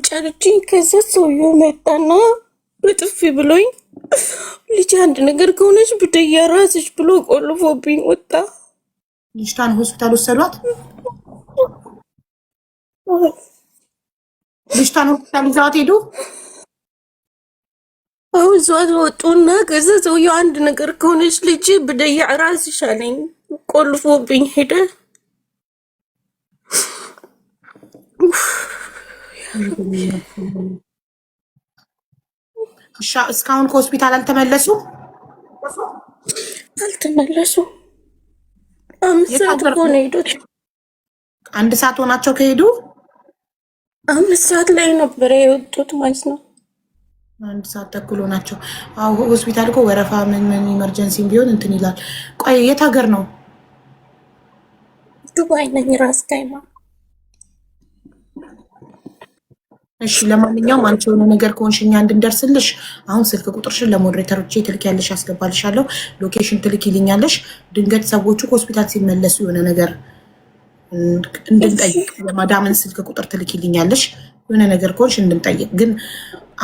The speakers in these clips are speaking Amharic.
ጫርችኝ። ከዛ ሰውዬው መጣና በጥፊ ብሎኝ ልጅ አንድ ነገር ከሆነች ብደያ ራስሽ ብሎ ቆልፎብኝ ወጣ። ልጅቷን ሆስፒታል ወሰዷት። ልጅቷን ሆስፒታል ይዘዋት ሄዱ። አሁን እዛት ወጡና ከዛ ሰውዬው አንድ ነገር ከሆነች ልጅ ብደያ ራስሽ አለኝ። ቆልፎብኝ ሄደ። እስካሁን ከሆስፒታል አልተመለሱም። አምስት ሰዓት ሆነ ሄዱት። አንድ ሰዓት ሆናቸው ከሄዱ 5 ሰዓት ላይ ነበረ የወጡት ማለት ነው። አንድ ሰዓት ተኩል ሆናቸው። አዎ ሆስፒታል እኮ ወረፋ ምን ኢመርጀንሲም ቢሆን እንትን ይላል። ቆይ የት ሀገር ነው? ዱባይ ነኝ። ራስ ካይማ። እሺ ለማንኛውም አንቺ የሆነ ነገር ከሆንሽ እኛ እንድንደርስልሽ አሁን ስልክ ቁጥርሽን ለሞዴሬተሮቼ ትልኪያለሽ፣ አስገባልሻለሁ። ሎኬሽን ትልኪልኛለሽ። ድንገት ሰዎቹ ከሆስፒታል ሲመለሱ የሆነ ነገር እንድንጠይቅ የማዳምን ስልክ ቁጥር ትልኪልኛለሽ። የሆነ ነገር ከሆንሽ እንድንጠይቅ። ግን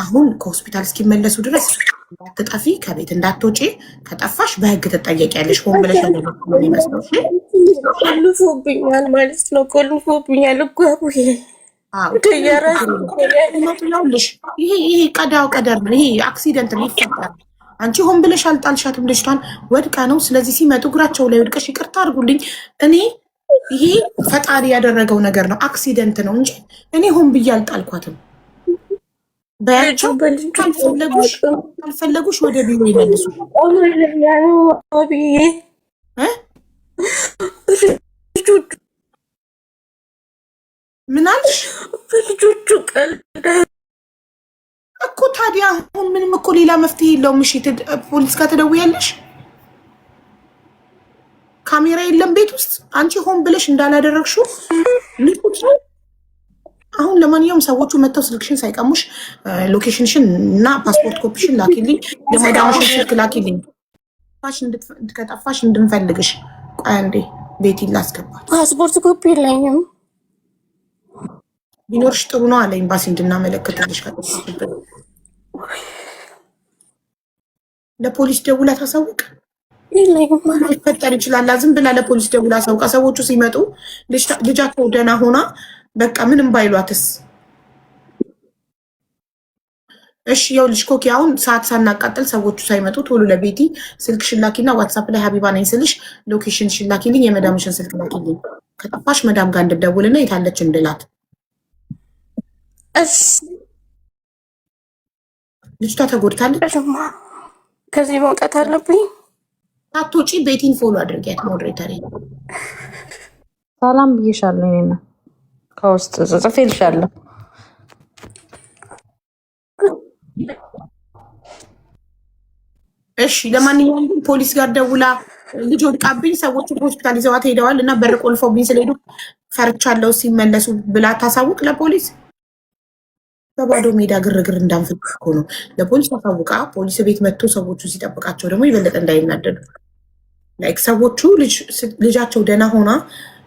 አሁን ከሆስፒታል እስኪመለሱ ድረስ እንዳትጠፊ፣ ከቤት እንዳትወጪ። ከጠፋሽ በህግ ትጠየቂያለሽ። ሆን ብለሽ ነው የሚመስለው። ቆልፎብኛል ማለት ነው። ቆልፎብኛል እኮ አቡዬ። ይሄ ቀዳው ቀደር ነው። ይሄ አክሲደንት ነው፣ ይፈጠራል። አንቺ ሆን ብለሽ አልጣልሻትም። ልጅቷን ወድቃ ነው። ስለዚህ ሲመጡ እግራቸው ላይ ወድቀሽ ይቅርታ አድርጉልኝ። ይሄ ፈጣሪ ያደረገው ነገር ነው፣ አክሲደንት ነው እንጂ እኔ ሆን ብዬ አልጣልኳትም። በያቸው ካልፈለጉሽ ወደ ቢሮ ይመልሱ። ምን አልሽ? በልጆቹ ቀልድ እኮ ታዲያ አሁን ምንም እኮ ሌላ መፍትሄ የለውም። እሺ ፖሊስ ጋር ትደውያለሽ። ካሜራ የለም ቤት ውስጥ። አንቺ ሆን ብለሽ እንዳላደረግሽው ልቁት ነው። አሁን ለማንኛውም ሰዎቹ መጥተው ስልክሽን ሳይቀሙሽ ሎኬሽንሽን እና ፓስፖርት ኮፒሽን ላኪልኝ፣ የማዳምሽን ስልክ ላኪልኝ። ከጠፋሽ እንድንፈልግሽ። ቆይ አንዴ ቤት ላስገባት። ፓስፖርት ኮፒ የለኝም። ቢኖርሽ ጥሩ ነው አለ ኤምባሲ እንድናመለክትልሽ። ከጠፋሽበት ለፖሊስ ደውላ ታሳውቅ። ሊፈጠር ይችላል። ዝም ብላ ለፖሊስ ደውላ አሳውቃ። ሰዎቹ ሲመጡ ልጃቸው ደህና ሆና በቃ ምንም ባይሏትስ? እሺ ይኸውልሽ ኮኪ፣ አሁን ሰዓት ሳናቃጥል ሰዎቹ ሳይመጡ ቶሎ ለቤቲ ስልክ ሽላኪና ዋትሳፕ ላይ ሀቢባ ነኝ ስልሽ ሎኬሽን ሽላኪልኝ፣ የመዳምሽን ስልክ ላኪልኝ። ከጠፋሽ መዳም ጋር እንድደውልና የታለች እንድላት። ልጅቷ ተጎድታለች። ከዚህ መውጣት አለብኝ። ሳትወጪ ቤቲን ፎሎ አድርጊያት። ሞዴሬተር ሰላም ብዬሻለሁ። እኔና ከውስጥ ጽፌልሻለሁ። እሺ ለማንኛውም ግን ፖሊስ ጋር ደውላ ልጅ ወድቃብኝ ሰዎቹ ሆስፒታል ይዘዋት ሄደዋል እና በር ቆልፈውብኝ ስለሄዱ ፈርቻለሁ ሲመለሱ ብላ ታሳውቅ ለፖሊስ። በባዶ ሜዳ ግርግር እንዳንፈልግ እኮ ነው። ለፖሊስ ታሳውቃ። ፖሊስ ቤት መጥቶ ሰዎቹ ሲጠብቃቸው ደግሞ የበለጠ እንዳይናደዱ። ላይክ ሰዎቹ ልጃቸው ደህና ሆና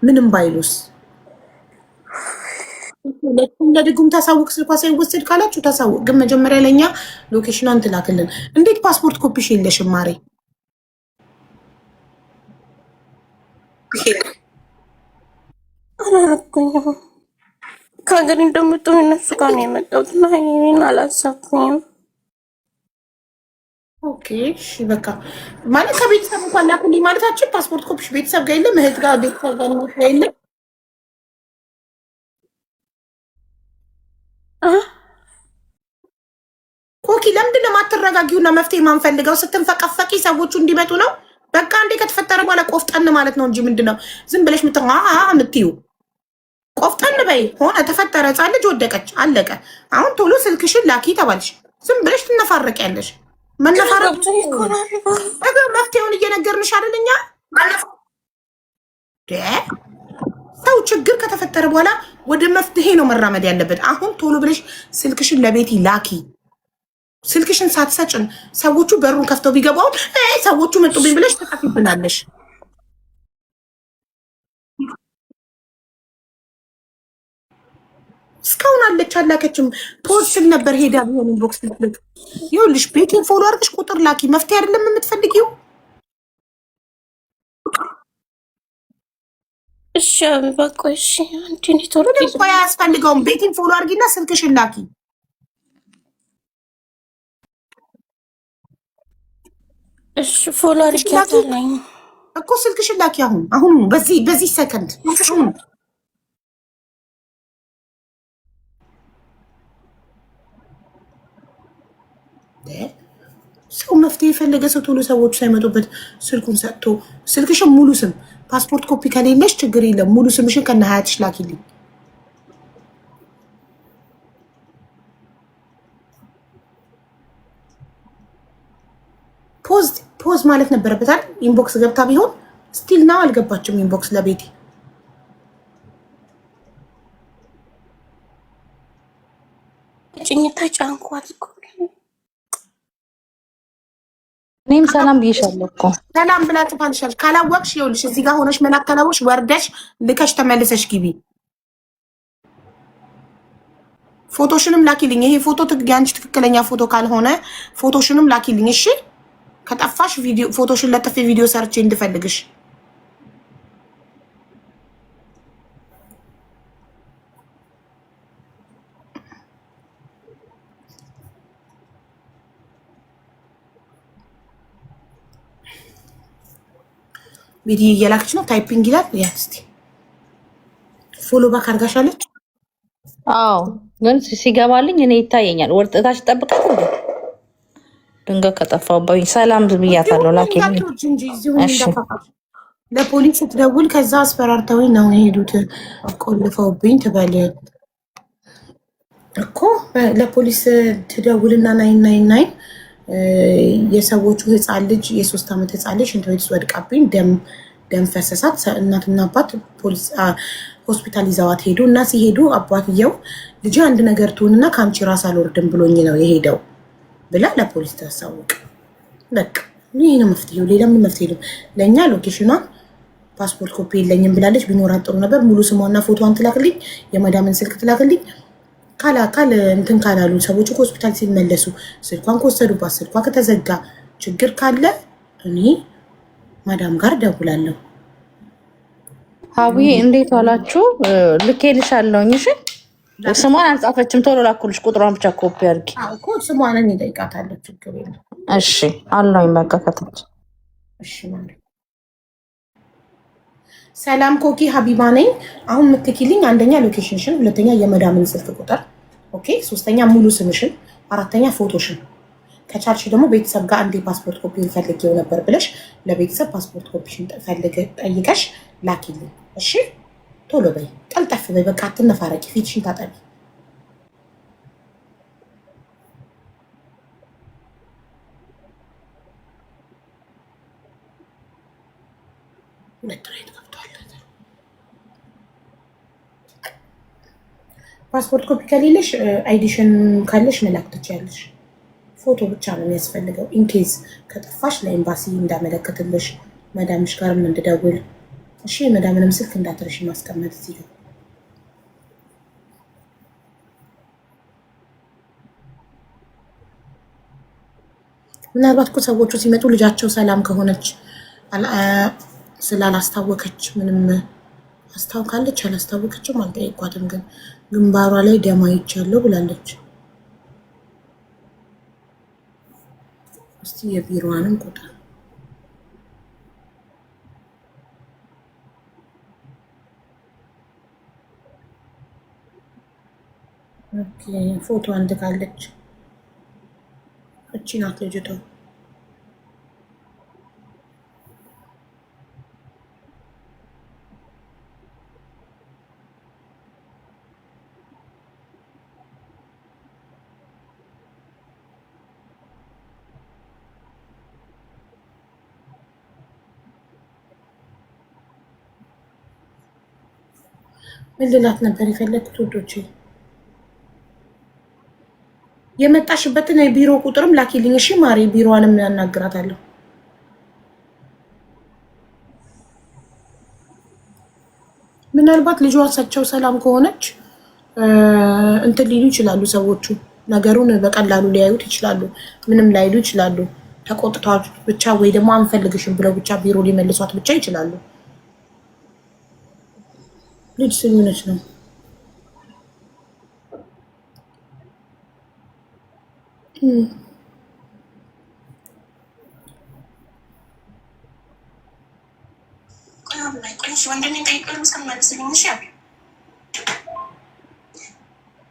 ምንም ባይሉስ ለድጉም ታሳውቅ። ስልኳ ሳይወሰድ ካላችሁ ታሳውቅ። ግን መጀመሪያ ለኛ ሎኬሽኗን ትላክልን። እንዴት ፓስፖርት ኮፒሽ የለሽም ማሬ? ከሀገር እንደምጠው እነሱ ጋር ነው የመጣሁት እና እኔን አላሳኩኝም። ኦኬ እሺ በቃ ማለት ከቤተሰብ እንኳን ላኩልኝ ማለታችን ፓስፖርት ኮፒሽ ቤተሰብ ጋር የለም፣ እህት ጋር ቤተሰብ ጋር ነው የለም። ኮኪ ለምንድን ነው የማትረጋጊውና መፍትሄ ማንፈልገው? ስትንፈቀፈቂ ሰዎቹ እንዲመጡ ነው። በቃ እንዴ ከተፈጠረ በኋላ ቆፍጠን ማለት ነው እንጂ ምንድነው ዝም ብለሽ ምትዩ? ቆፍጠን በይ። ሆነ ተፈጠረ፣ ህፃን ልጅ ወደቀች፣ አለቀ። አሁን ቶሎ ስልክሽን ላኪ ተባልሽ። ዝም ብለሽ ትነፋረቂያለሽ። መነፋረቅ መፍትሄውን እየነገርንሽ አይደል? እኛ ሰው ችግር ከተፈጠረ በኋላ ወደ መፍትሄ ነው መራመድ ያለበት። አሁን ቶሎ ብለሽ ስልክሽን ለቤቲ ላኪ። ስልክሽን ሳትሰጭን ሰዎቹ በሩን ከፍተው ቢገባው ሰዎቹ መጡብኝ ብለሽ ተቃፊብናለሽ። እስካሁን አለች አላከችም። ፖስት ነበር ሄዳ ቢሆን ኢንቦክስ ልትልክ። ይኸውልሽ ቤቴን ፎሎ አድርገሽ ቁጥር ላኪ። መፍትሄ አይደለም የምትፈልጊው? እሺ በቃ እሺ። አንቺ ኔትወርክ ምንም አያስፈልገውም። ቤቴን ፎሎ አድርጊና ስልክሽን ላኪ። እሺ ፎሎ አድርጊያታለሁ እኮ ስልክሽን ላኪ። አሁን በዚህ ሰከንድ ሰው መፍትሄ የፈለገ ሰው ቶሎ ሰዎቹ ሳይመጡበት ስልኩን ሰጥቶ ስልክሽን ሙሉ ስም ፓስፖርት ኮፒ ከሌለሽ ችግር የለም። ሙሉ ስምሽን ከነ ሀያትሽ ላኪልኝ። ፖዝ ማለት ነበረበት አይደል? ኢንቦክስ ገብታ ቢሆን ስቲል ናው አልገባችም። ኢንቦክስ ለቤቴ ጭኝታ ጫንኳት እኮ እኔም ሰላም ብዬሻለሁ እኮ። ሰላም ብላ ጽፋልሻል። ካላወቅሽ ይኸውልሽ እዚህ ጋር ሆነሽ መላክ ካላወቅሽ ወርደሽ ልከሽ ተመልሰሽ ግቢ። ፎቶሽንም ላኪልኝ። ይሄ ፎቶ ያንቺ ትክክለኛ ፎቶ ካልሆነ ፎቶሽንም ላኪልኝ እሺ። ከጠፋሽ ቪዲዮ ፎቶሽን ለጥፌ ቪዲዮ ሰርቼ እንድፈልግሽ። ቪዲዮ እየላክች ነው። ታይፒንግ ይላል። ያት እስቲ ፎሎ ባክ አድርጋሻለች። አዎ ግን ሲገባልኝ እኔ ይታየኛል። ወርጥታች ጠብቃት እንዴ ድንገት ከጠፋሁብኝ ሰላም ብያታለሁ። ላኪልኝ ለፖሊስ ስትደውል ከዛ አስፈራርተውኝ ነው የሄዱት። ቆልፈውብኝ ትበል እኮ ለፖሊስ ትደውልና 999 የሰዎቹ ህፃን ልጅ የ3 ዓመት ህፃን ልጅ ሽንት ቤት ወድቃብኝ ደም ፈሰሳት። እናትና አባት ፖሊስ ሆስፒታል ይዘዋት ሄዱ እና ሲሄዱ አባትየው ልጅ አንድ ነገር ትሁንና ከአንቺ ራስ አልወርድም ብሎኝ ነው የሄደው ብላ ለፖሊስ ታሳውቅ። በቃ ይህ ነው መፍትሄው። ሌላ ምን መፍትሄ ነው? ለእኛ ሎኬሽኗን ፓስፖርት ኮፒ የለኝም ብላለች። ቢኖራት ጥሩ ነበር። ሙሉ ስሟና ፎቶዋን ትላክልኝ፣ የመዳምን ስልክ ትላክልኝ። ካል እንትን ካላሉ ሰዎቹ ከሆስፒታል ሲመለሱ ስልኳን ከወሰዱባት ስልኳ ከተዘጋ ችግር ካለ እኔ ማዳም ጋር ደውላለሁ። ሀቡዬ እንዴት ዋላችሁ? ልኬልሻለሁኝ። እሺ ስሟን አልጻፈችም። ቶሎ ላኩልሽ። ቁጥሯን ብቻ ኮፒ አድርጊ። ስሟንን ይጠይቃታለሁ። ችግር የለም። እሺ አለኝ በቃ ከታች። እሺ ማለት ሰላም ኮኪ ሀቢባ ነኝ። አሁን የምትልኪልኝ አንደኛ ሎኬሽንሽን፣ ሁለተኛ የመዳምን ስልክ ቁጥር፣ ኦኬ፣ ሶስተኛ ሙሉ ስምሽን፣ አራተኛ ፎቶሽን። ከቻልሽ ደግሞ ቤተሰብ ጋር አንዴ ፓስፖርት ኮፒ ፈልጌው ነበር ብለሽ ለቤተሰብ ፓስፖርት ኮፒሽን ጠይቀሽ ላኪልኝ። እሺ ቶሎ በይ፣ ቀልጠፍ በይ። በቃ አትነፋረቂ፣ ፊትሽን ታጠቢ። ሁለት ራይት ገብቷል። ፓስፖርት ኮፒ ከሌለሽ አይዲሽን ካለሽ መላክ ትችያለሽ። ፎቶ ብቻ ነው የሚያስፈልገው። ኢንኬዝ ከጠፋሽ ለኤምባሲ እንዳመለከትልሽ መዳምሽ ጋርም እንድደውል። እሺ የመዳምንም ስልክ እንዳትረሺ ማስቀመጥ እዚህ ጋር። ምናልባት እኮ ሰዎቹ ሲመጡ ልጃቸው ሰላም ከሆነች ስላላስታወከች ምንም አስታውካለች አላስታወከችም አልጠየኳትም፣ ግን ግንባሯ ላይ ደም አይቻለሁ ብላለች። እስቲ የቢሮዋንም ቁጥር ፎቶ አንድ ካለች እቺ ናት ልጅቷ። ምን ልላት ነበር የፈለግኩት ውዶቼ? የመጣሽበትን የቢሮ ቁጥርም ላኪልኝ እሺ ማሪ። ቢሮዋንም ያናግራታለሁ። ምናልባት ልጇ እሳቸው ሰላም ከሆነች እንትን ሊሉ ይችላሉ ሰዎቹ። ነገሩን በቀላሉ ሊያዩት ይችላሉ፣ ምንም ላይሉ ይችላሉ። ተቆጥቷት ብቻ ወይ ደግሞ አንፈልግሽም ብለው ብቻ ቢሮ ሊመልሷት ብቻ ይችላሉ። ልጅ ስለሆነች ነው።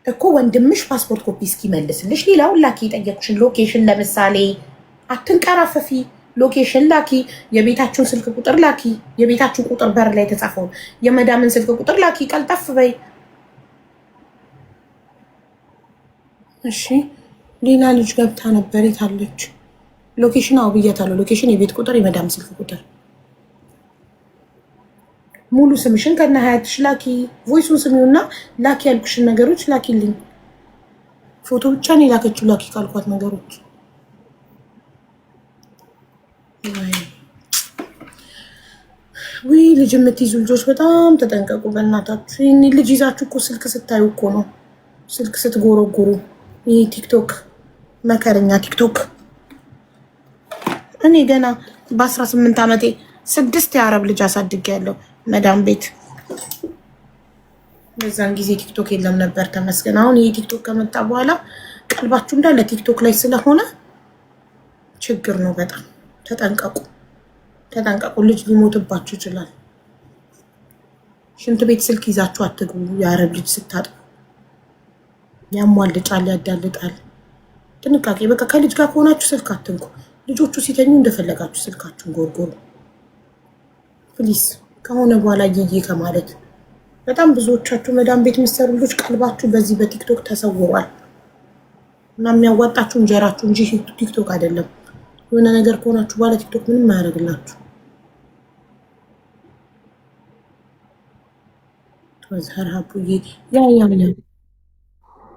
እኮ ወንድምሽ ፓስፖርት ኮፒ እስኪመልስልሽ ሌላውን ላኪ። የጠየቁሽን ሎኬሽን ለምሳሌ አትንቀራፈፊ። ሎኬሽን ላኪ፣ የቤታችሁን ስልክ ቁጥር ላኪ፣ የቤታችሁ ቁጥር በር ላይ የተጻፈውን የመዳምን ስልክ ቁጥር ላኪ። ቀልጠፍ በይ እሺ። ሌላ ልጅ ገብታ ነበር። የታለች? ሎኬሽን አው ብያታለሁ። ሎኬሽን፣ የቤት ቁጥር፣ የመዳም ስልክ ቁጥር፣ ሙሉ ስምሽን ከነ ሀያትሽ ላኪ። ቮይሱን ስሚውና ላኪ ያልኩሽን ነገሮች ላኪልኝ። ፎቶ ብቻ ነው የላከችው ላኪ ካልኳት ነገሮች። ውይ ልጅ የምትይዙ ልጆች በጣም ተጠንቀቁ በእናታችሁ። ይህን ልጅ ይዛችሁ እኮ ስልክ ስታዩ እኮ ነው፣ ስልክ ስትጎረጉሩ። ይህ ቲክቶክ መከረኛ ቲክቶክ። እኔ ገና በ18 ዓመቴ 6 የአረብ ልጅ አሳድጌያለሁ መዳም ቤት። በዛን ጊዜ ቲክቶክ የለም ነበር ተመስገን። አሁን ይህ ቲክቶክ ከመጣ በኋላ ቀልባችሁ እንዳለ ቲክቶክ ላይ ስለሆነ ችግር ነው በጣም። ተጠንቀቁ ተጠንቀቁ። ልጅ ሊሞትባችሁ ይችላል። ሽንት ቤት ስልክ ይዛችሁ አትግቡ። የአረብ ልጅ ስታጥቡ ያሟልጫል፣ ያዳልጣል። ጥንቃቄ በቃ። ከልጅ ጋር ከሆናችሁ ስልክ አትንኩ። ልጆቹ ሲተኙ እንደፈለጋችሁ ስልካችሁን ጎርጎሩ ፕሊስ። ከሆነ በኋላ እየዬ ከማለት በጣም ብዙዎቻችሁ መዳም ቤት የምትሰሩ ልጆች ቀልባችሁ በዚህ በቲክቶክ ተሰውሯል እና የሚያዋጣችሁ እንጀራችሁ እንጂ ቲክቶክ አይደለም። የሆነ ነገር ከሆናችሁ በኋላ ቲክቶክ ምንም አያደርግላችሁ። ተዘራቡዬ ያያምነ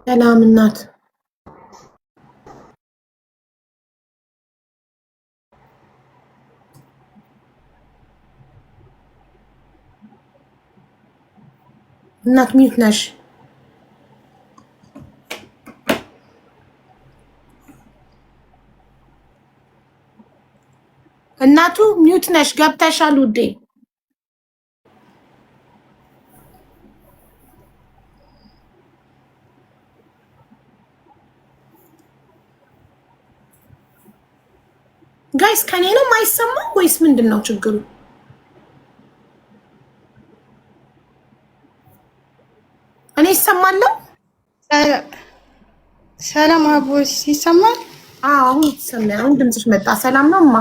ሰላም እናት እናት ሚዩት ነሽ? እናቱ ሚዩት ነሽ? ገብተሻል ውዴ? ጋይስ ከኔ ነው የማይሰማው ወይስ ምንድን ነው ችግሩ? እኔ ይሰማለሁ። ሰላም አቦስ ይሰማል? አዎ አሁን ይሰማል። አሁን ድምፅሽ መጣ። ሰላም ነው እማ?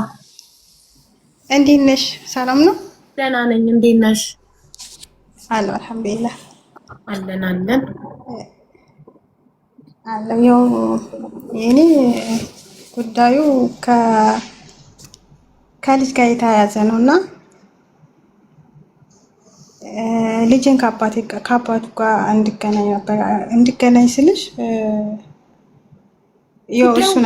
እንዴት ነሽ? ሰላም ነው? ደህና ነኝ። እንዴት ነሽ? አለ አልሐምዱሊላህ። አለን አለን አለ። ያው የኔ ጉዳዩ ከልጅ ጋር የተያያዘ ነው እና ልጅን ከአባቱ ጋር እንድገናኝ ነበር። እንድገናኝ ስልሽ ያው እሱን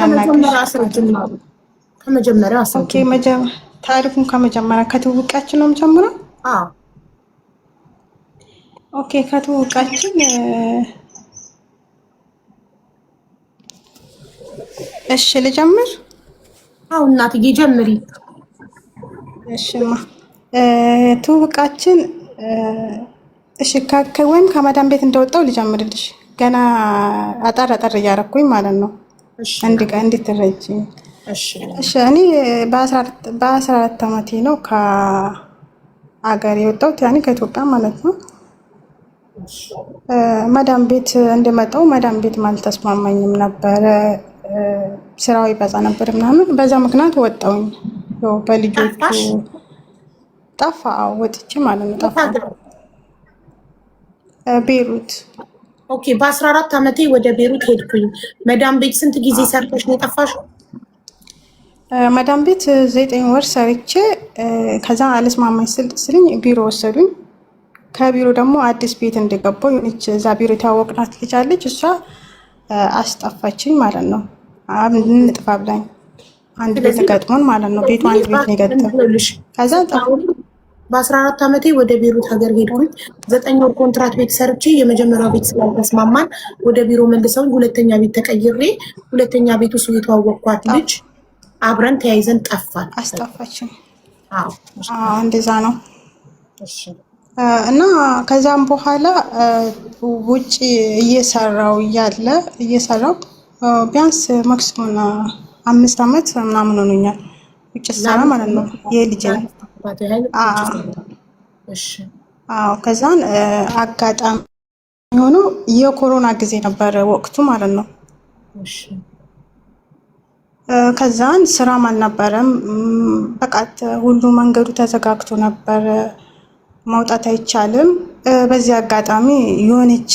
ከመጀመሪያው ታሪኩን ከመጀመሪያ ከትውውቃችን ነው የምጀምረው። ኦኬ ከትውውቃችን እሺ ልጀምር? አዎ እናትዬ ጀምሪ። እሺማ ትውውቃችን እሺ ወይም ከመዳም ቤት እንደወጣው ልጀምርልሽ። ገና አጠር እያደረኩኝ ማለት ነው እንድትረጂ። እሺ እኔ በ14 ዓመቴ ነው ከአገር የወጣሁት፣ ያኔ ከኢትዮጵያ ማለት ነው። መዳም ቤት እንደመጣሁ መዳም ቤት አልተስማማኝም ነበረ። ስራው ይበዛ ነበር ምናምን፣ በዛ ምክንያት ወጣሁኝ። በልጆቹ ጠፋ። ወጥቼ ማለት ነው ጠፋ። ቤሩት። ኦኬ በ14 ዓመቴ ወደ ቤሩት ሄድኩኝ። መዳም ቤት ስንት ጊዜ ሰርተሽ ነው የጠፋሽው? መዳም ቤት 9 ወር ሰርቼ ከዛ አልስማማኝ ስልኝ ቢሮ ወሰዱኝ። ከቢሮ ደግሞ አዲስ ቤት እንደገባሁ የሆነች እዛ ቢሮ የተዋወቅናት ልጅ አለች። እሷ አስጠፋችኝ ማለት ነው። እንጥፋ ብላኝ አንድ ቤት ገጥሞን ማለት ነው። ቤቱ አንድ ቤት ነው የገጠመው። ከዛ በ14 ዓመቴ ወደ ቤሩት ሀገር ሄድኩኝ። 9 ወር ኮንትራት ቤት ሰርቼ የመጀመሪያው ቤት ስላልተስማማን ወደ ቢሮ መልሰውኝ ሁለተኛ ቤት ተቀይሬ ሁለተኛ ቤት ውስጥ የተዋወቅኳት ልጅ አብረን ተያይዘን ጠፋን። አስጠፋችን። አዎ እንደዛ ነው። እሺ እና ከዛም በኋላ ውጭ እየሰራው ቢያንስ ማክሲሙም 5 ዓመት ምናምን ሆኖኛል ውጭ ሰራ ማለት ነው። የልጅ ነው። አዎ ከዛን አጋጣሚ ሆኖ የኮሮና ጊዜ ነበር ወቅቱ ማለት ነው። ከዛን ስራም አልነበረም። በቃ ሁሉ መንገዱ ተዘጋግቶ ነበር፣ መውጣት አይቻልም። በዚህ አጋጣሚ የሆነች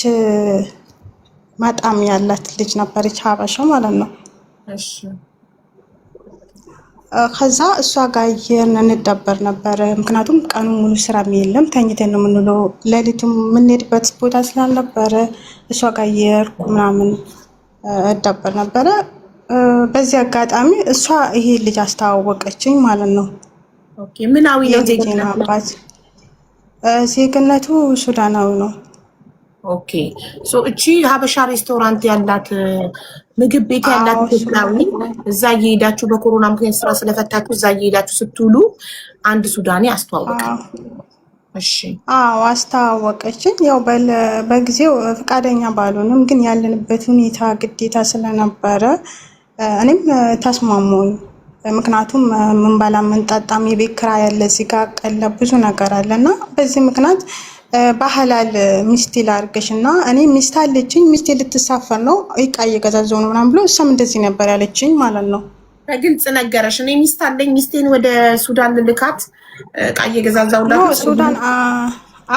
በጣም ያላት ልጅ ነበረች፣ ሀበሻ ማለት ነው። ከዛ እሷ ጋር እንደበር ነበር። ምክንያቱም ቀኑ ሙሉ ስራ የለም፣ ተኝተን ነው የምንውለው። ሌሊቱም የምንሄድበት ቦታ ስላልነበረ እሷ ጋር እየሄድኩ ምናምን እደበር ነበረ። በዚህ አጋጣሚ እሷ ይሄ ልጅ አስተዋወቀችኝ ማለት ነው። ኦኬ ምናዊ የዜግነት ዜግነቱ ሱዳናዊ ነው። ኦኬ ሶ እቺ ሀበሻ ሬስቶራንት ያላት ምግብ ቤት ያላት ኢትዮጵያዊ እዛ እየሄዳችሁ በኮሮና ምክንያት ስራ ስለፈታችሁ እዛ እየሄዳችሁ ስትውሉ አንድ ሱዳኒ አስተዋወቀ። እሺ አዎ አስተዋወቀችኝ። ያው በጊዜው ፈቃደኛ ባልሆንም ግን ያለንበት ሁኔታ ግዴታ ስለነበረ እኔም ተስማሙኝ። ምክንያቱም ምን ባላ ምን ጣጣም የቤት ኪራይ ያለ እዚህ ጋር ቀለብ ብዙ ነገር አለና በዚህ ምክንያት ባህላል ሚስቴ ላርገሽና እኔ ሚስት አለችኝ፣ ሚስቴ ልትሳፈር ነው እቃ እየገዛዘው ነው ምናምን ብሎ እሷም እንደዚህ ነበር ያለችኝ ማለት ነው። በግልጽ ነገረሽ? እኔ ሚስት አለኝ፣ ሚስቴን ወደ ሱዳን ልልካት እቃ እየገዛዛውላት ነው ሱዳን።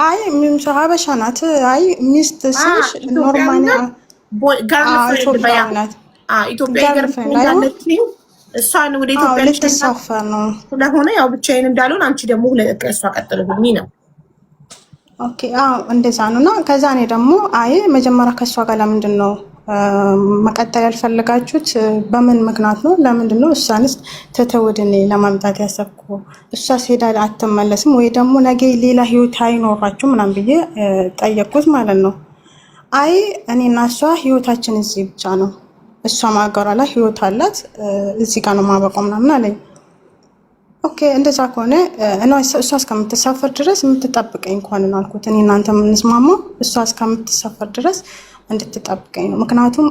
አይ ምንስ ሀበሻ ናት። አይ ሚስት ስልሽ ኖርማል ኢትዮጵያ እሷን ወደ ኢትዮጵያ ልትሳፈር ነው ስለሆነ ያው ብቻዬን እንዳልሆን አንቺ ደግሞ እሷ ቀጥልብኝ ነው። ኦኬ አዎ እንደዛ ነውና ከዛ እኔ ደግሞ አይ መጀመሪያ ከሷ ጋር ለምንድን ነው መቀጠል ያልፈለጋችሁት? በምን ምክንያት ነው? ለምንድን ነው እሷንስ ተተወድኔ ለማምጣት ያሰብኩ? እሷ ሄዳ አትመለስም ወይ ደግሞ ነገ ሌላ ህይወት አይኖራችሁ ምናምን ብዬ ጠየቅኩት ማለት ነው። አይ እኔና እሷ ህይወታችን እዚህ ብቻ ነው፣ እሷ ማገሯ ላይ ህይወት አላት፣ እዚህ ጋር ነው ማበቃው ምናምን አለኝ። ኦኬ እንደዛ ከሆነ እሷ እስከምትሳፈር ድረስ የምትጠብቀኝ እንኳን አልኩት። እኔ እናንተ የምንስማማው እሷ እስከምትሳፈር ድረስ እንድትጠብቀኝ ነው። ምክንያቱም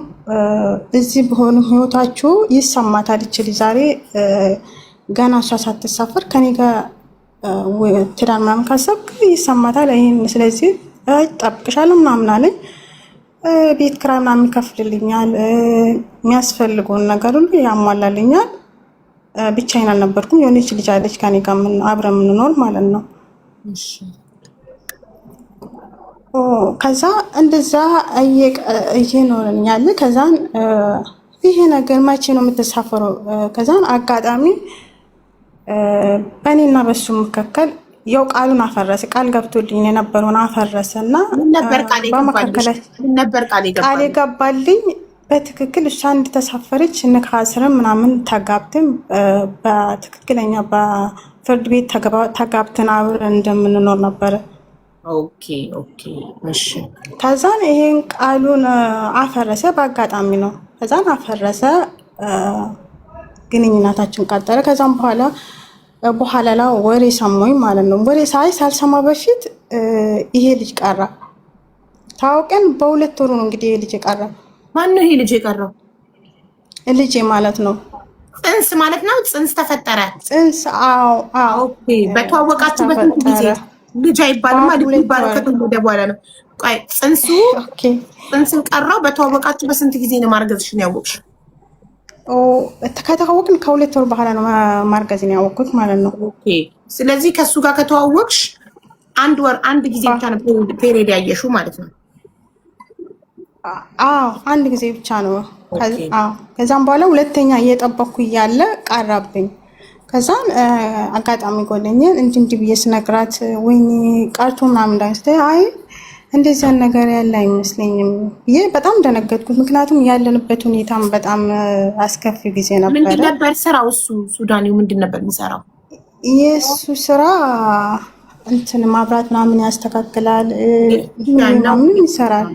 እዚህ በሆኑ ህይወታችሁ ይሰማታል። ይችል ዛሬ ገና እሷ ሳትሳፈር ከኔ ጋር ትዳር ምናምን ካሰብክ ይሰማታል። ይሄን ስለዚህ እጠብቅሻለሁ ምናምን አለኝ። ቤት ኪራይ ምናምን ይከፍልልኛል፣ የሚያስፈልገውን ነገር ሁሉ ያሟላልኛል። ብቻዬን አልነበርኩም። የሆነች ልጅ አለች ከኔ ጋር አብረን የምንኖር ማለት ነው። ከዛ እንደዛ እየኖርን ያለ ከዛን ይሄ ነገር መቼ ነው የምትሳፈረው? ከዛን አጋጣሚ በእኔና በሱ መካከል ያው ቃሉን አፈረሰ። ቃል ገብቶልኝ የነበረውን አፈረሰ እና ቃል የገባልኝ በትክክል እሷ እንድተሳፈረች ንካስርም ምናምን ተጋብተን በትክክለኛ በፍርድ ቤት ተጋብተን አብረን እንደምንኖር ነበረ። ኦኬ እሺ። ከዛን ይሄን ቃሉን አፈረሰ። በአጋጣሚ ነው። ከዛን አፈረሰ። ግንኙነታችን ቀጠለ። ከዛም በኋላ ላይ ወሬ ሰማኝ ማለት ነው። ወሬ ሳልሰማ በፊት ይሄ ልጅ ቀረ። ታውቀን በ2 ወሩ ነው እንግዲህ ይሄ ልጅ ቀረ። ማን ነው ይሄ ልጅ የቀረው? ልጅ ማለት ነው። ጽንስ ማለት ነው። ጽንስ ተፈጠረ። ጽንስ አዎ። ኦኬ በተዋወቃችሁ በስንት ጊዜ? ልጅ አይባልም ማለት ይባላል ከተወለደ በኋላ ነው። ቆይ ጽንስን ቀረው በተዋወቃችሁ በስንት ጊዜ ነው ማርገዝሽን ያወቅሽ? ከተዋወቅን ከ2 ወር በኋላ ነው ማርገዝን ያወቅኩት ማለት ነው። ኦኬ ስለዚህ ከሱ ጋር ከተዋወቅሽ 1 ወር 1 ጊዜ ብቻ ነው ፔሪድ ያየሽው ማለት ነው? አዎ 1 ጊዜ ብቻ ነው። ከዛም በኋላ ሁለተኛ እየጠበኩ እያለ ቀረብኝ። ከዛን አጋጣሚ ጎደኛን እንዲህ ብዬ ስነግራት ወይኔ ቀርቶ ምናምን እንዳይመስለኝ አይ እንደዚህ ነገር ያለ አይመስለኝም ብዬ በጣም ደነገጥኩት። ምክንያቱም ያለንበት ሁኔታም በጣም አስከፊ ጊዜ ነበር። ምንድን ነበር ስራው? እሱ ሱዳኒው ምንድን ነበር የሚሰራው? የእሱ ስራ እንትን ማብራት ምናምን ያስተካክላል፣ ምናምን ይሰራል።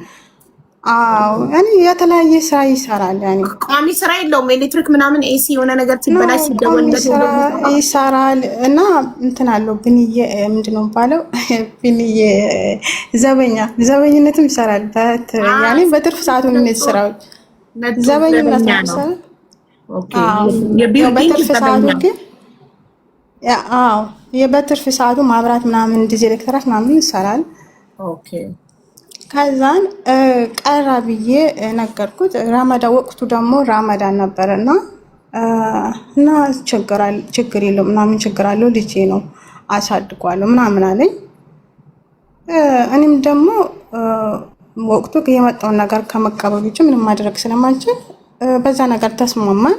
አዎ እኔ የተለያየ ስራ ይሰራል። ያኔ ቋሚ ስራ የለውም። ኤሌክትሪክ ምናምን ኤሲ የሆነ ነገር ሲበላሽ ሲደወልለት ይሰራል። እና እንትን አለው ብንዬ ምንድን ነው የሚባለው ብንዬ ዘበኝነትም ይሰራል። ያኔ በትርፍ ሰዓቱ ነው ስራው ዘበኝነት ይሰራል። በትርፍ ሰዓቱ ግን አዎ የበትርፍ ሰዓቱ ማብራት ምናምን እንደዚህ ኤሌክትሪክ ምናምን ይሰራል። ኦኬ ከዛን ቀራ ብዬ ነገርኩት። ረመዳን ወቅቱ ደግሞ ረመዳን ነበረና እና ችግር የለውም ምናምን ችግር አለው ልጄ ነው አሳድጓለሁ ምናምን አለኝ። እኔም ደግሞ ወቅቱ የመጣውን ነገር ከመቀበል ውጭ ምንም ማድረግ ስለማንችል በዛ ነገር ተስማማን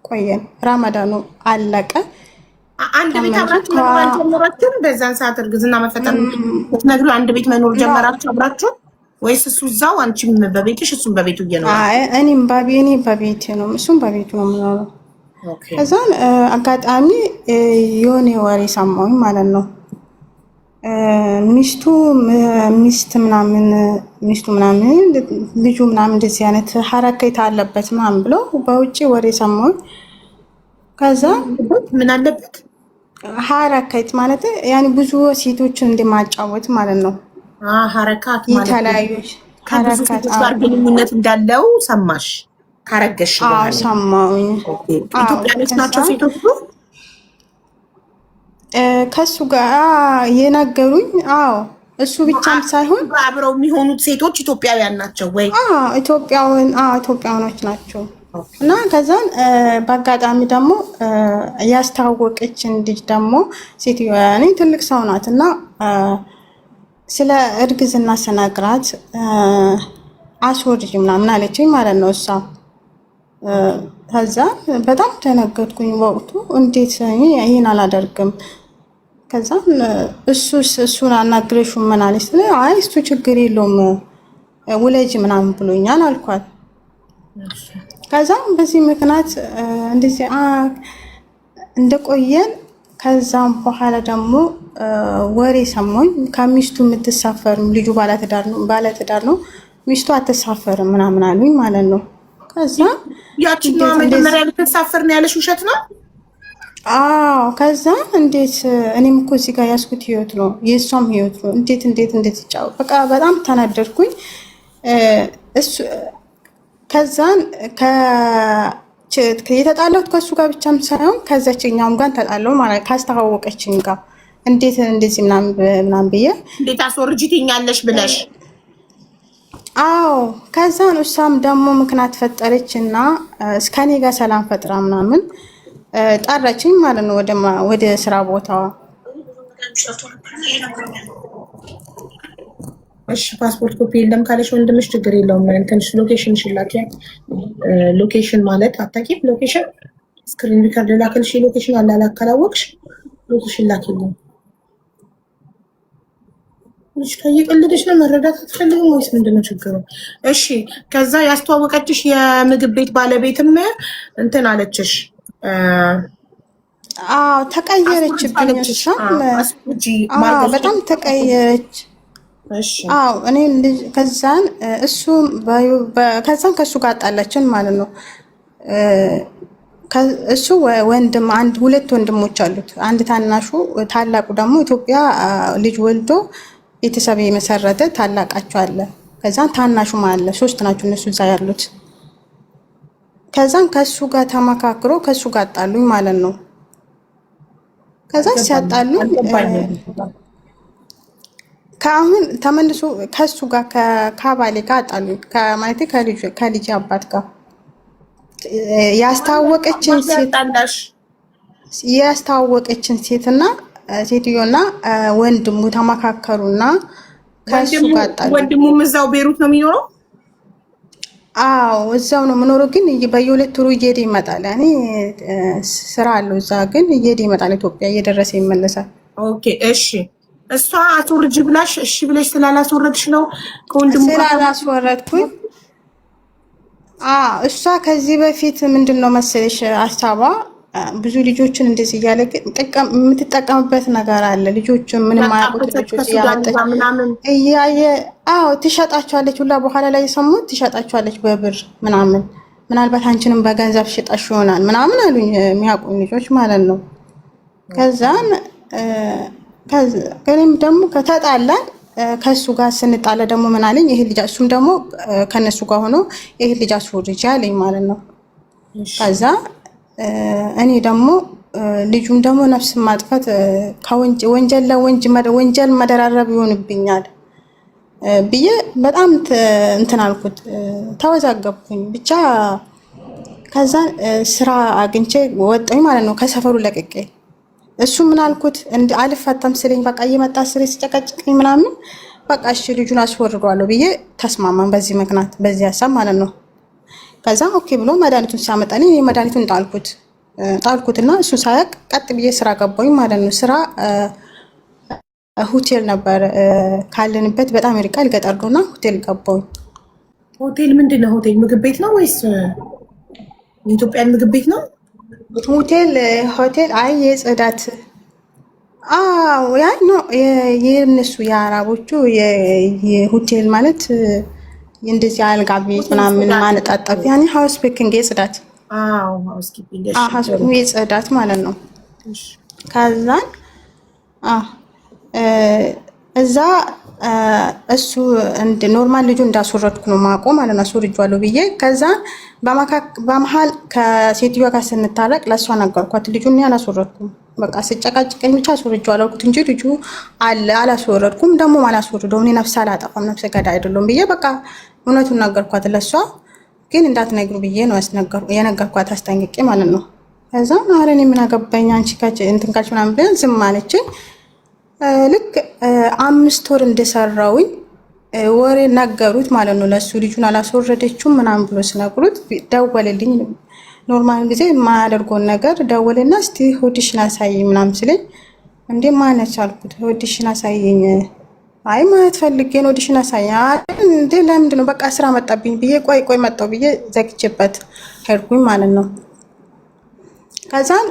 ቆየን። ረመዳኑ አለቀ። አንድ ቤት አብራችሁ መኖር አልጀመራችሁም? በዛን ሰዓት እርግዝና መፈጠር ነግሩ አንድ ቤት መኖር ጀመራችሁ አብራችሁ ወይስ እሱ እዛው አንቺም በቤትሽ እሱም በቤቱ እየኖረ? አይ እኔም በቤቴ ነው እሱም በቤቱ ነው የምኖረው። ከዛን አጋጣሚ የሆነ ወሬ ሰማሁኝ ማለት ነው። ሚስቱ ምናምን ልጁ ምናምን እንደዚህ አይነት ሀረከት አለበት ምናምን ብሎ በውጪ ወሬ ሰማሁኝ። ከዛ ምን አለበት ሀረከት ማለት ያኔ ብዙ ሴቶችን እንደማጫወት ማለት ነው። ሀረካት ማለት የተለያዩ ከብዙ ሴቶች ጋር ግንኙነት እንዳለው ሰማሽ? ካረገሽ በኋላ ሰማሁኝ። ኢትዮጵያኖች ናቸው ሴቶቹ ከሱ ጋር የነገሩኝ? አዎ እሱ ብቻም ሳይሆን አብረው የሚሆኑት ሴቶች ኢትዮጵያውያን ናቸው ወይ? ኢትዮጵያውያኖች ናቸው። እና ከዛን በአጋጣሚ ደግሞ ያስተዋወቀችን ልጅ ደግሞ ሴትዮዋ ያኔ ትልቅ ሰው ናት እና ስለ እርግዝና ስነግራት አስወርጅ ምናምን አለችኝ ማለት ነው እሷ። ከዛ በጣም ተነገጥኩኝ በወቅቱ። እንዴት ይሄን አላደርግም። ከዛ እሱን አናግረሽ ምን አለች? አይ እሱ ችግር የለውም ውለጅ ምናምን ብሎኛል አልኳት። ከዛም በዚህ ምክንያት እንደዚህ እንደቆየን ከዛም በኋላ ደግሞ ወሬ ሰማኝ። ከሚስቱ የምትሳፈርም ልጁ ባለትዳር ነው ሚስቱ አትሳፈርም ምናምን አሉኝ ማለት ነው። ከዛ ያቺማ መጀመሪያ ልትሳፈር ነው ያለሽ ውሸት ነው? አዎ። ከዛ እንዴት እኔም እኮ እዚህ ጋር ያስኩት ህይወት ነው የእሷም ህይወት ነው እንዴት ይጫው በቃ በጣም ተናደድኩኝ። እሱ ከዛን የተጣላሁት ከሱ ጋር ብቻም ሳይሆን ከዛችኛውም ጋር ተጣላሁ ማለት ካስተዋወቀችኝ ጋር እንዴት እንደዚህ ምናምን ብዬ እንዴት አስወርጂትኛለሽ ብለሽ? አዎ። ከዛን እሷም ደግሞ ምክንያት ፈጠረችና እስከኔ ጋር ሰላም ፈጥራ ምናምን ጠራችኝ ማለት ነው ወደ ስራ ቦታዋ። እሺ ፓስፖርት ኮፒ የለም ካለሽ ወንድምሽ ችግር የለውም። እንትንሽ ሎኬሽን ሽላኪ ሎኬሽን ማለት አታውቂም? ሎኬሽን ስክሪን ሪከርድ ላከልሽ ሎኬሽን አላላከላወቅሽ ሎኬሽን ላኪልኝ። ልጅ ከየቀለደሽ ነው መረዳት አትፈልግም ወይስ ምንድነው ችግሩ? እሺ ከዛ ያስተዋወቀችሽ የምግብ ቤት ባለቤትም እንትን አለችሽ? አዎ ተቀየረችብኝ። በጣም ተቀየረች። አዎ እኔ ከዛን ከሱ ጋር ጣላችን ማለት ነው። እሱ ወንድም ሁለት ወንድሞች አሉት። አንድ ታናሹ፣ ታላቁ ደግሞ ኢትዮጵያ ልጅ ወልዶ ቤተሰብ የመሰረተ ታላቃቸው አለ። ከዛን ታናሹም አለ። ሶስት ናቸው እነሱ እዛ ያሉት። ከዛን ከሱ ጋር ተመካክሮ ከሱ ጋር ጣሉኝ ማለት ነው። ከዛ ሲያጣሉኝ ከአሁን ተመልሶ ከሱ ጋር ከባሌ ጋር አጣሉኝ ማለት ከልጅ አባት ጋር ያስተዋወቀችን ሴትና ሴትዮና ወንድሙ ተመካከሩና ከሱ ጋር አጣሉኝ። ወንድሙም እዛው ቤሩት ነው የሚኖረው? አዎ እዛው ነው የምኖረው፣ ግን በየሁለት ወሩ እየሄደ ይመጣል። እኔ ስራ አለው እዛ፣ ግን እየሄደ ይመጣል። ኢትዮጵያ እየደረሰ ይመለሳል። ኦኬ እሺ። እሷ አስወርጅ ብላሽ እሺ ብለሽ ስላላስወረድሽ ነው ከወንድሙ ጋር? ስላላስወረድኩኝ እሷ ከዚህ በፊት ምንድን ነው መሰለሽ ሀሳቧ ብዙ ልጆችን እንደዚህ እያለ የምትጠቀምበት ነገር አለ። ልጆችን ምንም አያውቁት ልጆች እያመጣች እያየ ትሸጣቸዋለች። ሁላ በኋላ ላይ የሰሙት ትሸጣቸዋለች በብር ምናምን፣ ምናልባት አንቺንም በገንዘብ ሽጣሽ ይሆናል ምናምን አሉኝ የሚያውቁኝ ልጆች ማለት ነው። ከዛን እኔም ደግሞ ከተጣላን ከሱ ጋር ስንጣለ ደግሞ ምን አለኝ፣ ይሄ ልጅ እሱም ደግሞ ከነሱ ጋር ሆኖ ይሄ ልጅ አስወርጅ አለኝ ማለት ነው። ከዛ እኔ ደግሞ ልጁም ደግሞ ነፍስ ማጥፋት ወንጀል ወንጀል መደራረብ ይሆንብኛል ብዬ በጣም እንትን አልኩት፣ ተወዛገብኩኝ ብቻ። ከዛ ስራ አግኝቼ ወጣኝ ማለት ነው ከሰፈሩ ለቅቄ። እሱ ምን አልኩት አልፈታም ስለኝ በቃ እየመጣ ስሬ ሲጨቀጭቀኝ ምናምን በቃ እሺ ልጁን አስወርዷለሁ ብዬ ተስማማን፣ በዚህ ምክንያት በዚህ ሀሳብ ማለት ነው። ከዛ ኦኬ ብሎ መድኃኒቱን ሲያመጣልኝ እኔ መድኃኒቱን ጣልኩትና እሱ ሳያቅ ቀጥ ብዬ ስራ ገባኝ ማለት ነው። ስራ ሆቴል ነበር ካለንበት በጣም ይርቃል፣ ገጠር ነውና ሆቴል ገባኝ። ሆቴል ምንድን ነው? ሆቴል ምግብ ቤት ነው ወይስ የኢትዮጵያን ምግብ ቤት ነው? ሆቴል አይ የጽዳት ያ ነው የእነሱ የአረቦቹ የሆቴል ማለት እንደዚህ አልጋ ቤት ምናምን ማነጣጠፍ ያኔ ሃውስ ፒኪንግ የጽዳት የጽዳት ማለት ነው። ከዛን እዛ እሱ እንደ ኖርማል ልጁ እንዳስወረድኩ ነው ማቆ ማለት ነው። አስወርጃለሁ ብዬ ከዛ በመሀል ከሴትዮዋ ጋር ስንታረቅ ለእሷ ነገርኳት። ልጁን እኔ አላስወረድኩም በቃ ስጨቃጭቀኝ ብቻ አስወርጃለሁ አልኩት እንጂ ልጁ አላስወረድኩም፣ ደግሞ አላስወርደው እኔ ነፍስ አላጠፋም ነፍስ ገዳይ አይደለም ብዬ በቃ እውነቱን ነገርኳት። ለእሷ ግን እንዳትነግሩ ብዬ ነው የነገርኳት አስጠንቅቄ ማለት ነው። ከዛ ኧረ እኔ ምን አገባኝ አንቺ እንትን ካልሽ ምናምን ብለን ዝም አለችኝ። ልክ 5 ወር እንደሰራውኝ ወሬ ነገሩት ማለት ነው ለሱ። ልጁን አላስወረደችውም ምናምን ብሎ ሲነግሩት ደወለልኝ። ኖርማል ጊዜ የማያደርገውን ነገር ደወለና እስቲ ሆድሽን አሳይኝ ምናምን ሲለኝ እንዴ ማነች አልኩት። ሆድሽን አሳይኝ። አይ ማለት ፈልጌ ነው ሆድሽን አሳይኝ። እንዴ ለምንድን ነው በቃ ስራ መጣብኝ ብዬ ቆይ መጣው ብዬ ዘግቼበት ሄድኩኝ ማለት ነው። ከዛን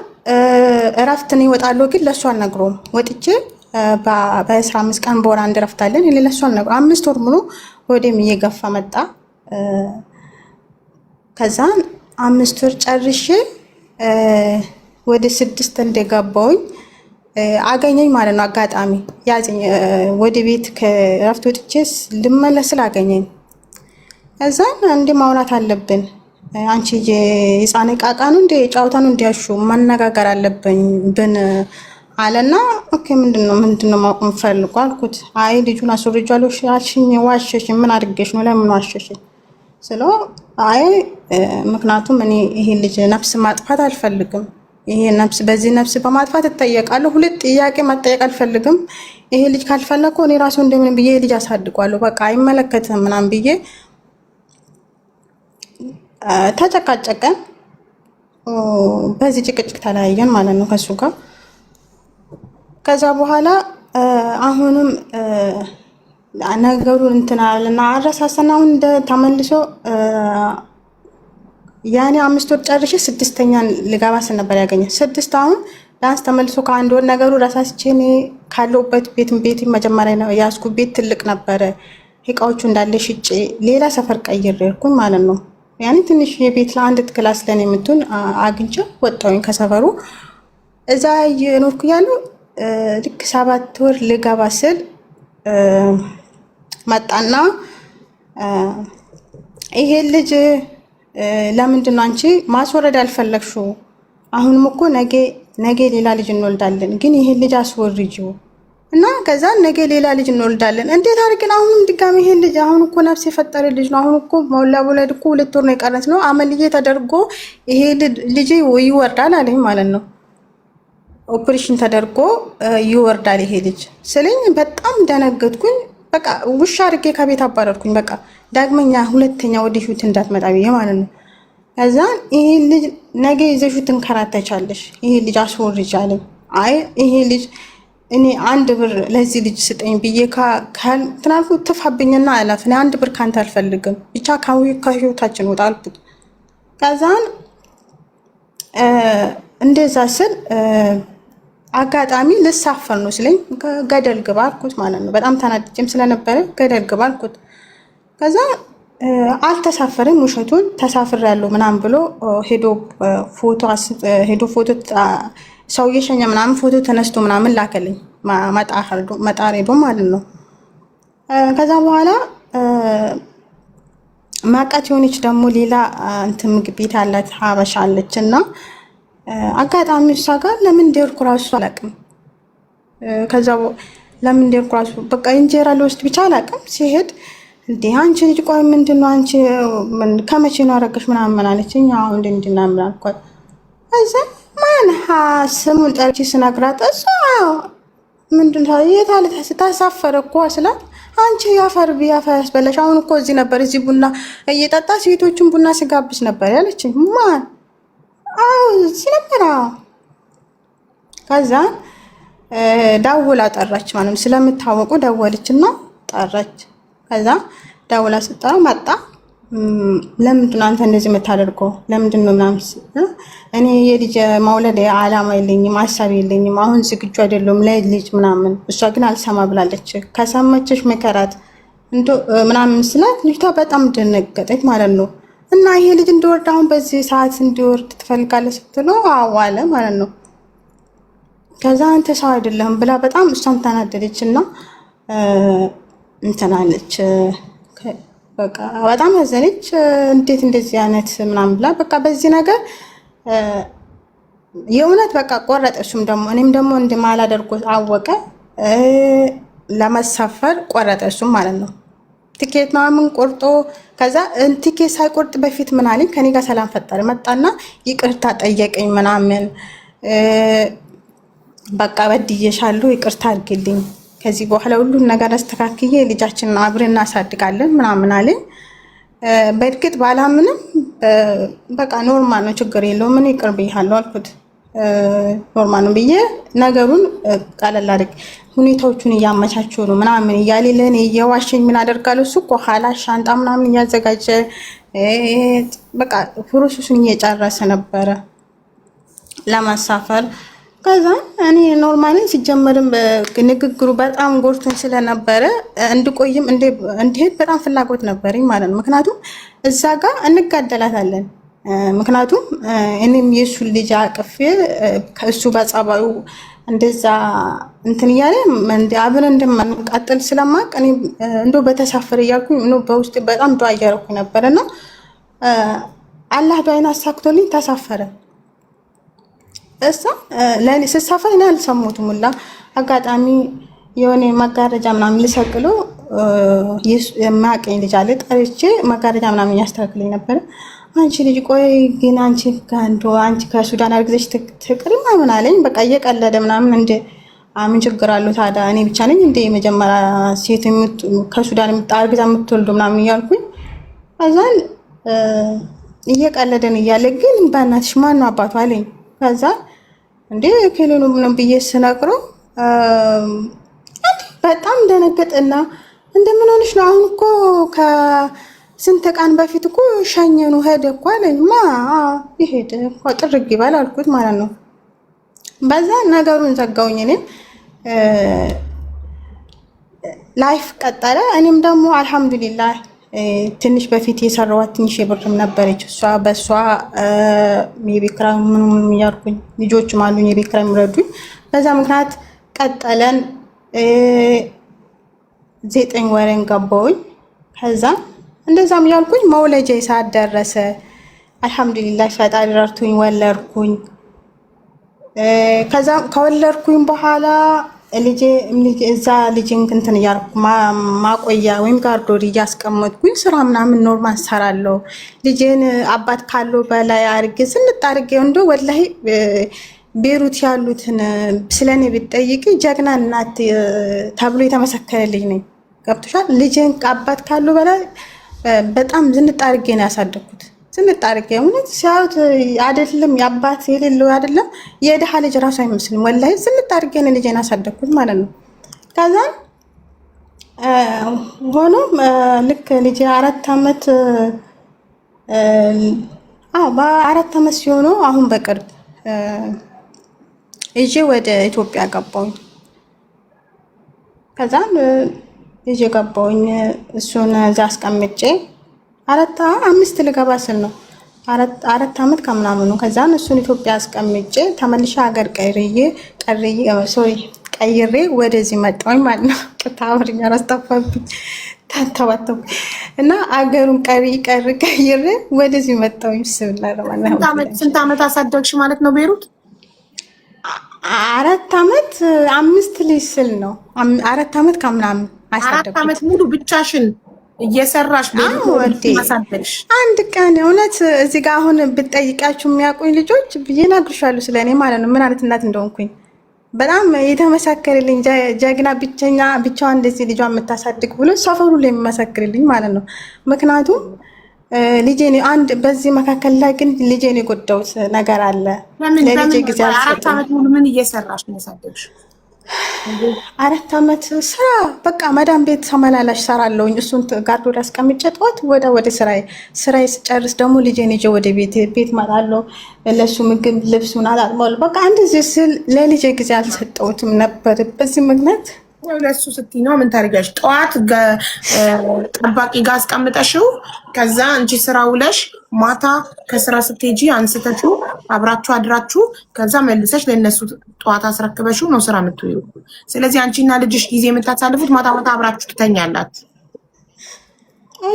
እረፍት ነው ይወጣለሁ ግን ለሱ አልነግረውም። ወጥቼ በ15 ቀን በወር አንድ እረፍት አለን። እኔ ለሱ አልነግረውም። 5 ወር ሙሉ ሆዴም እየገፋ መጣ። ከዛን 5 ወር ጨርሼ ወደ 6 እንደገባሁኝ አገኘኝ ማለት ነው። አጋጣሚ ያዘኝ። ወደ ቤት ከእረፍት ወጥቼ ልመለስ አገኘኝ። ከዛን እንደ ማውራት አለብን አንቺ የህፃን ቃቃ ነው እንደ ጫውታ ነው እንዲያሹ መነጋገር አለብን ብን አለና ኦኬ ምንድነው ማቆም ፈልጎ አልኩት። አይ ልጁን አስወርጃለሁ አልሽኝ፣ ዋሸሽኝ። ምን አድርገሽ ነው? ለምን ዋሸሽኝ ስለው አይ ምክንያቱም እኔ ይሄ ልጅ ነፍስ ማጥፋት አልፈልግም። ይሄ ነፍስ በዚህ ነፍስ በማጥፋት እጠየቃለሁ። 2 ጥያቄ መጠየቅ አልፈልግም። ይሄ ልጅ ካልፈለኩ እኔ ራሱ እንደምን ብዬ ልጅ አሳድጓለሁ። በቃ አይመለከትም ምናምን ብዬ ተጨቃጨቀን። በዚህ ጭቅጭቅ ተለያየን ማለት ነው ከሱ ጋር። ከዛ በኋላ አሁንም ነገሩን እንትናልና አረሳሰና አሁን ተመልሶ ያኔ 5 ወር ጨርሼ 6ኛን ልገባ ስል ነበር ያገኘ 6 አሁን ዳንስ ተመልሶ ከአንድ ወር ነገሩ ረሳስቼ እኔ ካለሁበት ቤት መጀመሪያ ነው ያስኩ ቤት ትልቅ ነበረ። እቃዎቹ እንዳለ ሽጬ ሌላ ሰፈር ቀይሬልኩኝ ማለት ነው። ያኔ ትንሽ የቤት ለአንድ ክላስ ለኔ የምትሆን አግኝቼ ወጣሁኝ ከሰፈሩ። እዛ የኖርኩ ያለው ልክ 7 ወር ልገባ ስል መጣና ይሄ ልጅ ለምንድን ነው አንቺ ማስወረድ አልፈለግሽው? አሁንም እኮ ነገ ሌላ ልጅ እንወልዳለን፣ ግን ይሄ ልጅ አስወርጂው እና ከዛ ነገ ሌላ ልጅ እንወልዳለን። እንዴት አድርገን አሁንም ድጋሚ ይሄ ልጅ አሁን እኮ ነፍስ የፈጠረ ልጅ ነው። አሁን እኮ መውለድ እኮ 2 ወር ነው የቀረት ነው። አመልዬ ተደርጎ ይሄ ልጅ ይወርዳል አለኝ ማለት ነው። ኦፕሬሽን ተደርጎ ይወርዳል ይሄ ልጅ ስለኝ በጣም ደነገጥኩኝ። በቃ ውሻ አድርጌ ከቤት አባረርኩኝ። በቃ ዳግመኛ ሁለተኛ ወደ ህይወት እንዳትመጣ ብዬ ማለት ነው። ከዛ ይሄ ልጅ ነገ ይዘሽው ትንከራተቻለሽ፣ ይሄ ልጅ አስወርጅ አለኝ። አይ ይሄ ልጅ እኔ 1 ብር ለዚህ ልጅ ስጠኝ ብዬ ትናንቱ ትፋብኝና አላፍ እኔ 1 ብር ካንተ አልፈልግም፣ ብቻ ከህይወታችን ወጣ አልኩት። ከዛን እንደዛ ስል አጋጣሚ ልሳፈር ነው ስለኝ ገደል ግባ አልኩት ማለት ነው። በጣም ተናድጄም ስለነበረ ገደል ግባ አልኩት። ከዛ አልተሳፈረም፣ ውሸቱን ተሳፍር ያለው ምናምን ብሎ ሄዶ ፎቶ ሰው የሸኘ ምናምን ፎቶ ተነስቶ ምናምን ላከልኝ መጣር ሄዶ ማለት ነው። ከዛ በኋላ ማቃት የሆነች ደግሞ ሌላ እንትን ምግብ ቤት ያላት ሀበሻ አለች እና አጋጣሚ እሷ ጋር ለምን እንደሄድኩ እራሱ አላውቅም። ከዛ ለምን እንደሄድኩ እራሱ በቃ እንጀራ ልወስድ ብቻ አላውቅም። ሲሄድ እንዴ አንቺ ልጅ ቆይ ምንድን ነው አንቺ ከመቼ ነው አረገሽ ምናምን አለችኝ። አሁን እንድና ምናምን አልኳት። እዛ ማን ስሙን ጠርቼ ስነግራት እሷ ምንድን ነው የታለ ታሳፈረ እኮ ስላት አንቺ ያፈር ቢያፈር ያስበላሽ። አሁን እኮ እዚህ ነበር እዚህ ቡና እየጠጣ ሴቶችን ቡና ሲጋብዝ ነበር ያለችኝ። ማን? አዎ እዚህ ነበር። ከዛ ደውላ ጠራች ማለት ነው። ስለምታወቁ ደወለችና ጠራች። ከዛ ደውላ ስጠራ መጣ። ለምንድን ነው አንተ እንደዚህ የምታደርገው? ለምንድን ነው ምናምን? እኔ የልጅ ማውለድ ዓላማ የለኝም፣ ሀሳብ የለኝም፣ አሁን ዝግጁ አይደለም ለልጅ ምናምን። እሷ ግን አልሰማ ብላለች። ከሰማችሽ መከራት እንዶ ምናምን ስላት ልጅቷ በጣም ደነገጠች ማለት ነው። እና ይሄ ልጅ እንዲወርድ አሁን በዚህ ሰዓት እንዲወርድ ትፈልጋለህ ስትለው አዎ አለ ማለት ነው። ከዛ አንተ ሰው አይደለም ብላ በጣም እሷም ተናደደች እና እንትናለች በቃ በጣም ያዘነች። እንዴት እንደዚህ አይነት ምናምን ብላ በቃ በዚህ ነገር የእውነት በቃ ቆረጠ። እሱም ደግሞ እኔም ደግሞ እንደማላደርጎ አወቀ። ለመሳፈር ቆረጠ እሱም ማለት ነው። ቲኬት ምናምን ቆርጦ ከዛ ቲኬት ሳይቆርጥ በፊት ምን አለኝ ከኔ ጋር ሰላም ፈጠረ። መጣና ይቅርታ ጠየቀኝ ምናምን በቃ በድዬሻለሁ ይቅርታ አድርግልኝ፣ ከዚህ በኋላ ሁሉን ነገር አስተካክዬ ልጃችንን አብረን እናሳድጋለን ምናምን አለኝ። በእርግጥ ባላምንም በቃ ኖርማል ነው ችግር የለውም ምን ይቅር ብያለሁ አልኩት። ኖርማል ነው ብዬ ነገሩን ቀለል አድርግ ሁኔታዎቹን እያመቻቸው ነው ምናምን እያለ ለእኔ እየዋሸኝ ምን አደርጋለሁ። እሱ እኮ ኋላ ሻንጣ ምናምን እያዘጋጀ በቃ ፕሮሰሱን እየጨረሰ ነበረ ለማሳፈር። ከዛ እኔ ኖርማሊ ሲጀመርም ንግግሩ በጣም ጎርቶኝ ስለነበረ እንድቆይም እንድሄድ በጣም ፍላጎት ነበረኝ ማለት ነው። ምክንያቱም እዛ ጋር እንጋደላታለን። ምክንያቱም እኔም የእሱን ልጅ አቅፌ ከእሱ በጸባዩ እንደዛ እንትን እያለ አብረን እንደማንቀጥል ስለማቅ እኔ እንደው በተሳፈረ እያልኩኝ በውስጥ በጣም ዱዓ እያደረኩኝ ነበረ እና አላህ ዱዓዬን አሳክቶልኝ ተሳፈረ። እሳ ለኔ ስሳፈር እኔ አልሰሙትም ሁላ አጋጣሚ የሆነ መጋረጃ ምናምን ልሰቅሎ የማያውቀኝ ልጅ አለ ጠርቼ መጋረጃ ምናምን እያስተካክለኝ ነበረ። አንቺ ልጅ ቆይ ግን አንቺ ከሱዳን አርግዘሽ ትቅሪ ምናምን አለኝ። በቃ እየቀለደ ምናምን እንደ ምን ችግር አለው ታዲያ እኔ ብቻ ነኝ እንደ የመጀመሪያ ሴት ከሱዳን አርግዛ የምትወልዱ ምናምን እያልኩኝ ከዛን እየቀለደን እያለ ግን በእናትሽ ማነው አባቱ አለኝ። ከዛ እንዴ ከሌሎ ምንም ብዬ ስነግረው በጣም ደነገጠና እንደምን ሆነሽ ነው? አሁን እኮ ከስንት ቀን በፊት እኮ ሸኘኑ ሄደ እኮ አለኝ። ይሄድ እኮ ጥርግ ይባል አልኩት ማለት ነው። በዛ ነገሩን ዘጋውኝ። እኔም ላይፍ ቀጠለ። እኔም ደግሞ አልሐምዱሊላህ ትንሽ በፊት የሰራዋት ትንሽ የብርም ነበረች። እሷ በእሷ የቤት ኪራይ ምንም እያልኩኝ ልጆችም አሉኝ የቤት ኪራይ የሚረዱኝ። በዛ ምክንያት ቀጠለን። 9 ወሬን ገባሁኝ። ከዛ እንደዛም እያልኩኝ መውለጃ ሰዓት ደረሰ። አልሐምዱሊላህ ፈጣሪ ረድቶኝ ወለድኩኝ። ከዛ ከወለድኩኝ በኋላ ልጄ እዛ ልጅን እንትን እያልኩ ማቆያ ወይም ጋርዶሪ እያስቀመጥኩኝ ስራ ምናምን ኖርማል ሰራለሁ። ልጄን አባት ካለው በላይ አድርጌ ስንት አድርጌ እንደው ወላሂ ቤሩት ያሉትን ስለኔ ብትጠይቂ ጀግና እናት ተብሎ የተመሰከረልኝ ነኝ። ገብቶሻል? ልጄን አባት ካለው በላይ በጣም ዝንጥ አድርጌ ነው ያሳደግኩት። ዝንጥ አድርጌ እውነት ሲያዩት አይደለም የአባት የሌለው አይደለም የድሃ ልጅ ራሱ አይመስልም። ወላሂ ዝንጥ አድርጌ ነው ልጄን ያሳደግኩት ማለት ነው። ከዛ ሆኖም ልክ ልጄ 4 ዓመት በ4 ዓመት ሲሆነው አሁን በቅርብ ይዤ ወደ ኢትዮጵያ ገባሁኝ። ከዛን ይዤ ገባሁኝ። እሱን እዛ አስቀምጬ 5 ልገባ ስል ነው 4 ዓመት ከምናምኑ። ከዛን እሱን ኢትዮጵያ አስቀምጬ ተመልሼ ሀገር ቀይሬ ወደዚህ መጣሁኝ ማለት ነው። ቅታወርኛ አስጠፋብኝ ታተባተው እና አገሩን ቀይሬ ወደዚህ መጣሁኝ። ስንት ዓመት አሳደግሽ ማለት ነው ቤሩት? 4 ዓመት 5 ልጅ ስል ነው 4 ዓመት ከምናምን አሳደግኩት። 4 ዓመት ሙሉ ብቻሽን እየሰራሽ ቤሩት አሳደግሽ? አንድ ቀን እውነት እዚህ ጋር አሁን ብትጠይቃችሁ የሚያውቁኝ ልጆች ይነግሩሻሉ ስለኔ ማለት ነው ምን አይነት እናት እንደሆንኩኝ። በጣም የተመሰከረልኝ ጀግና ብቻዋን እንደዚህ ልጇን የምታሳድግ ብሎ ሰፈሩ ላይ የሚመሰክርልኝ ማለት ነው። ምክንያቱም ልጄን በዚህ መካከል ላይ ግን ልጄን የጎዳሁት ነገር አለ። ለልጄ ጊዜ አልሰጠሁም። 4 ዓመት ሙሉ ምን እየሰራሽ ነው ያሳደግሽ? 4 ዓመት ስራ በቃ መዳም ቤት ተመላላሽ ሰራለሁኝ። እሱን ጋርዶ አስቀምጬ ጠዋት ወደ ስራዬ ስጨርስ ደግሞ ልጄን ይዤ ወደ ቤት እመጣለሁ። ለሱ ምግብ ልብሱን አላጥባለሁ። በቃ እንደዚህ ስል ለልጄ ጊዜ አልሰጠሁትም ነበር። በዚህ ምክንያት ለሱ ስትይ ነው ምን ታደርጊያለሽ? ጠዋት ጠባቂ ጋር አስቀምጠሽው ከዛ አንቺ ስራ ውለሽ ማታ ከስራ ስትሄጂ አንስተሽው አብራችሁ አድራችሁ ከዛ መልሰሽ ለነሱ ጠዋት አስረክበሽው ነው ስራ የምትውይው። ስለዚህ አንቺና ልጅሽ ጊዜ የምታሳልፉት ማታ አብራችሁ ትተኛላችሁ።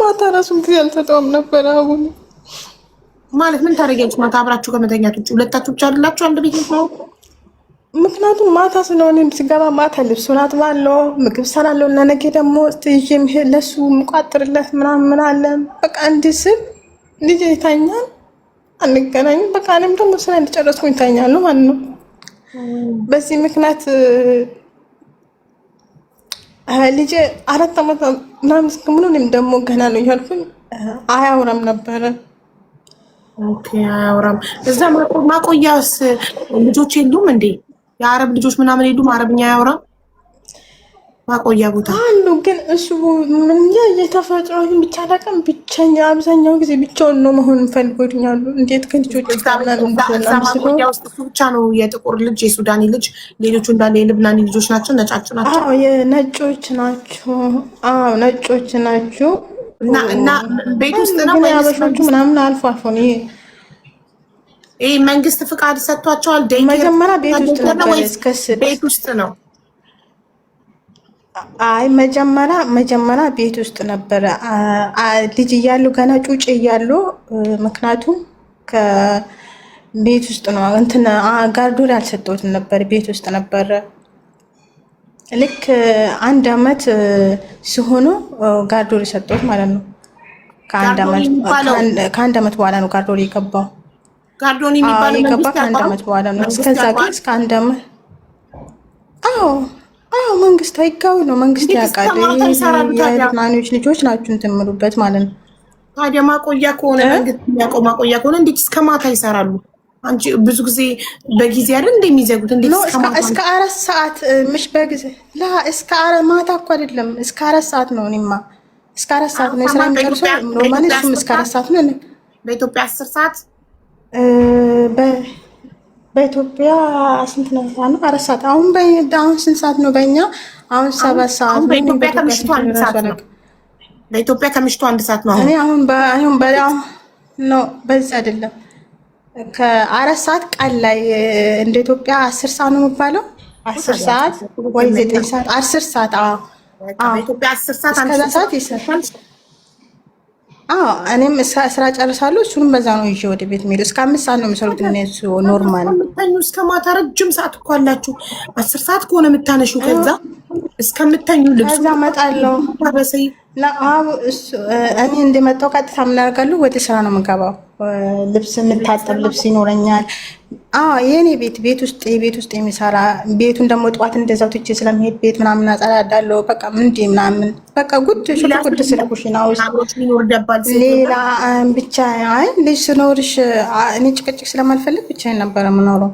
ማታ ራሱን ጊዜ አልሰጠውም ነበር። አሁን ማለት ምን ታደርጊያለሽ? ማታ አብራችሁ ከመተኛት ውጭ ሁለታችሁ ብቻ አይደላችሁ አንድ ቤት ነው? ምክንያቱም ማታ ስለሆነ ሲገባ ማታ ልብሱን አጥባለሁ፣ ምግብ ሰራለሁ እና ነገ ደግሞ ትይዤም ለሱ ምቋጥርለት ምናምን አለ። በቃ እንዲህ ስል ልጄ ይተኛል፣ አንገናኝም። በቃ እኔም ደግሞ ስራ እንደጨረስኩኝ ይተኛለሁ ማለት ነው። በዚህ ምክንያት ልጄ 4 ዓመት ምናምን እስከምኑ እኔም ደግሞ ገና ነው እያልኩኝ አያወራም ነበረ። ኦኬ አያወራም። እዛ ማቆያስ ልጆች የሉም እንዴ? የአረብ ልጆች ምናምን የሉም? አረብኛ አያወራም? ማቆያ ቦታ አሉ፣ ግን እሱ ምን የተፈጥሮ ብቻ አላውቅም። ብቸኛ አብዛኛው ጊዜ ብቻውን ነው መሆን ፈልጎኛሉ። እንዴት ከልጆች ማቆያ ውስጥ እሱ ብቻ ነው የጥቁር ልጅ የሱዳኒ ልጅ፣ ሌሎቹ እንዳለ የልብናኒ ልጆች ናቸው፣ ነጫጭ ናቸው። አዎ የነጮች ናቸው። አዎ ነጮች ናቸው። እና ቤት ውስጥ ነው ያበሾቹ ምናምን አልፎ አልፎ ነው። ይሄ መንግስት ፍቃድ ሰጥቷቸዋል? መጀመሪያ ቤት ውስጥ ነበር። እስከስ ቤት ውስጥ ነው? አይ መጀመሪያ ቤት ውስጥ ነበረ ልጅ እያሉ ገና ጩጭ እያሉ። ምክንያቱም ከቤት ውስጥ ነው እንትን ጋርዶሪ አልሰጠሁትም ነበር፣ ቤት ውስጥ ነበረ። ልክ 1 ዓመት ሲሆኑ ጋርዶሪ ሰጠሁት ማለት ነው። ከአንድ ዓመት በኋላ ነው ጋርዶሪ የገባው። ጋርዶኒ የሚባለው የገባ ከ1 ዓመት በኋላ ነው። እስከዛ ግን እስከ 1 ዓመት አዎ መንግስት ህጋዊ ነው። መንግስት ያውቃል። የልብናኖች ልጆች ናቸው እንትን የምሉበት ማለት ነው። ታዲያ ማቆያ ከሆነ መንግስት የሚያውቀው ማቆያ ከሆነ እንዴት እስከ ማታ ይሰራሉ? አንቺ ብዙ ጊዜ በጊዜ አይደል እንደሚዘጉት? እንዴት እስከ 4 ሰዓት ምሽ በጊዜ እስከ ማታ እኮ አይደለም፣ እስከ 4 ሰዓት ነው። እኔማ እስከ 4 ሰዓት ነው ስራ የሚጨርሰው። ኖርማሊ እሱም እስከ 4 ሰዓት ነው። በኢትዮጵያ 10 ሰዓት በኢትዮጵያ ስንት ነው? 4 ሰዓት። አሁን ስንት ሰዓት ነው በእኛ? አሁን 7 ሰዓት ነው። በኢትዮጵያ ከምሽቱ 1 ሰዓት ነው። በኢትዮጵያ ከምሽቱ 1 ሰዓት ነው። እኔ አሁን ነው በዚህ አይደለም ከ4 ሰዓት ቀን ላይ እንደ ኢትዮጵያ 10 ሰዓት ነው የሚባለው። 10 ሰዓት ወይ 9 ሰዓት 10 ሰዓት። በኢትዮጵያ 10 ሰዓት እስከዛ ሰዓት ይሰራል። እኔም ስራ ጨርሳለሁ። እሱንም በዛ ነው ይዤ ወደ ቤት የምሄደው። እስከ 5 ሰዓት ነው የሚሰሩት እነሱ ኖርማል። የምታኙ እስከ ማታ ረጅም ሰዓት እኮ አላችሁ። 10 ሰዓት ከሆነ የምታነሺው ከዛ እስከምታኙ ልብስ ከዛ እመጣለሁ። እኔ እንደመጣሁ ቀጥታ ምን አደርጋለሁ? ወደ ስራ ነው የምገባው። ልብስ የምታጠብ ልብስ ይኖረኛል። የኔ ቤት ውስጥ የሚሰራ ቤቱን ደግሞ ጠዋት እንደዛው ትቼ ስለሚሄድ ቤት ምናምን አጸዳዳለሁ። በቃ ምናምን በቃ ጉድ ስልኩሽና ውስጥ ሌላ ብቻ ልጅ ስኖርሽ እኔ ጭቅጭቅ ስለማልፈልግ ብቻዬን ነበረ የምኖረው።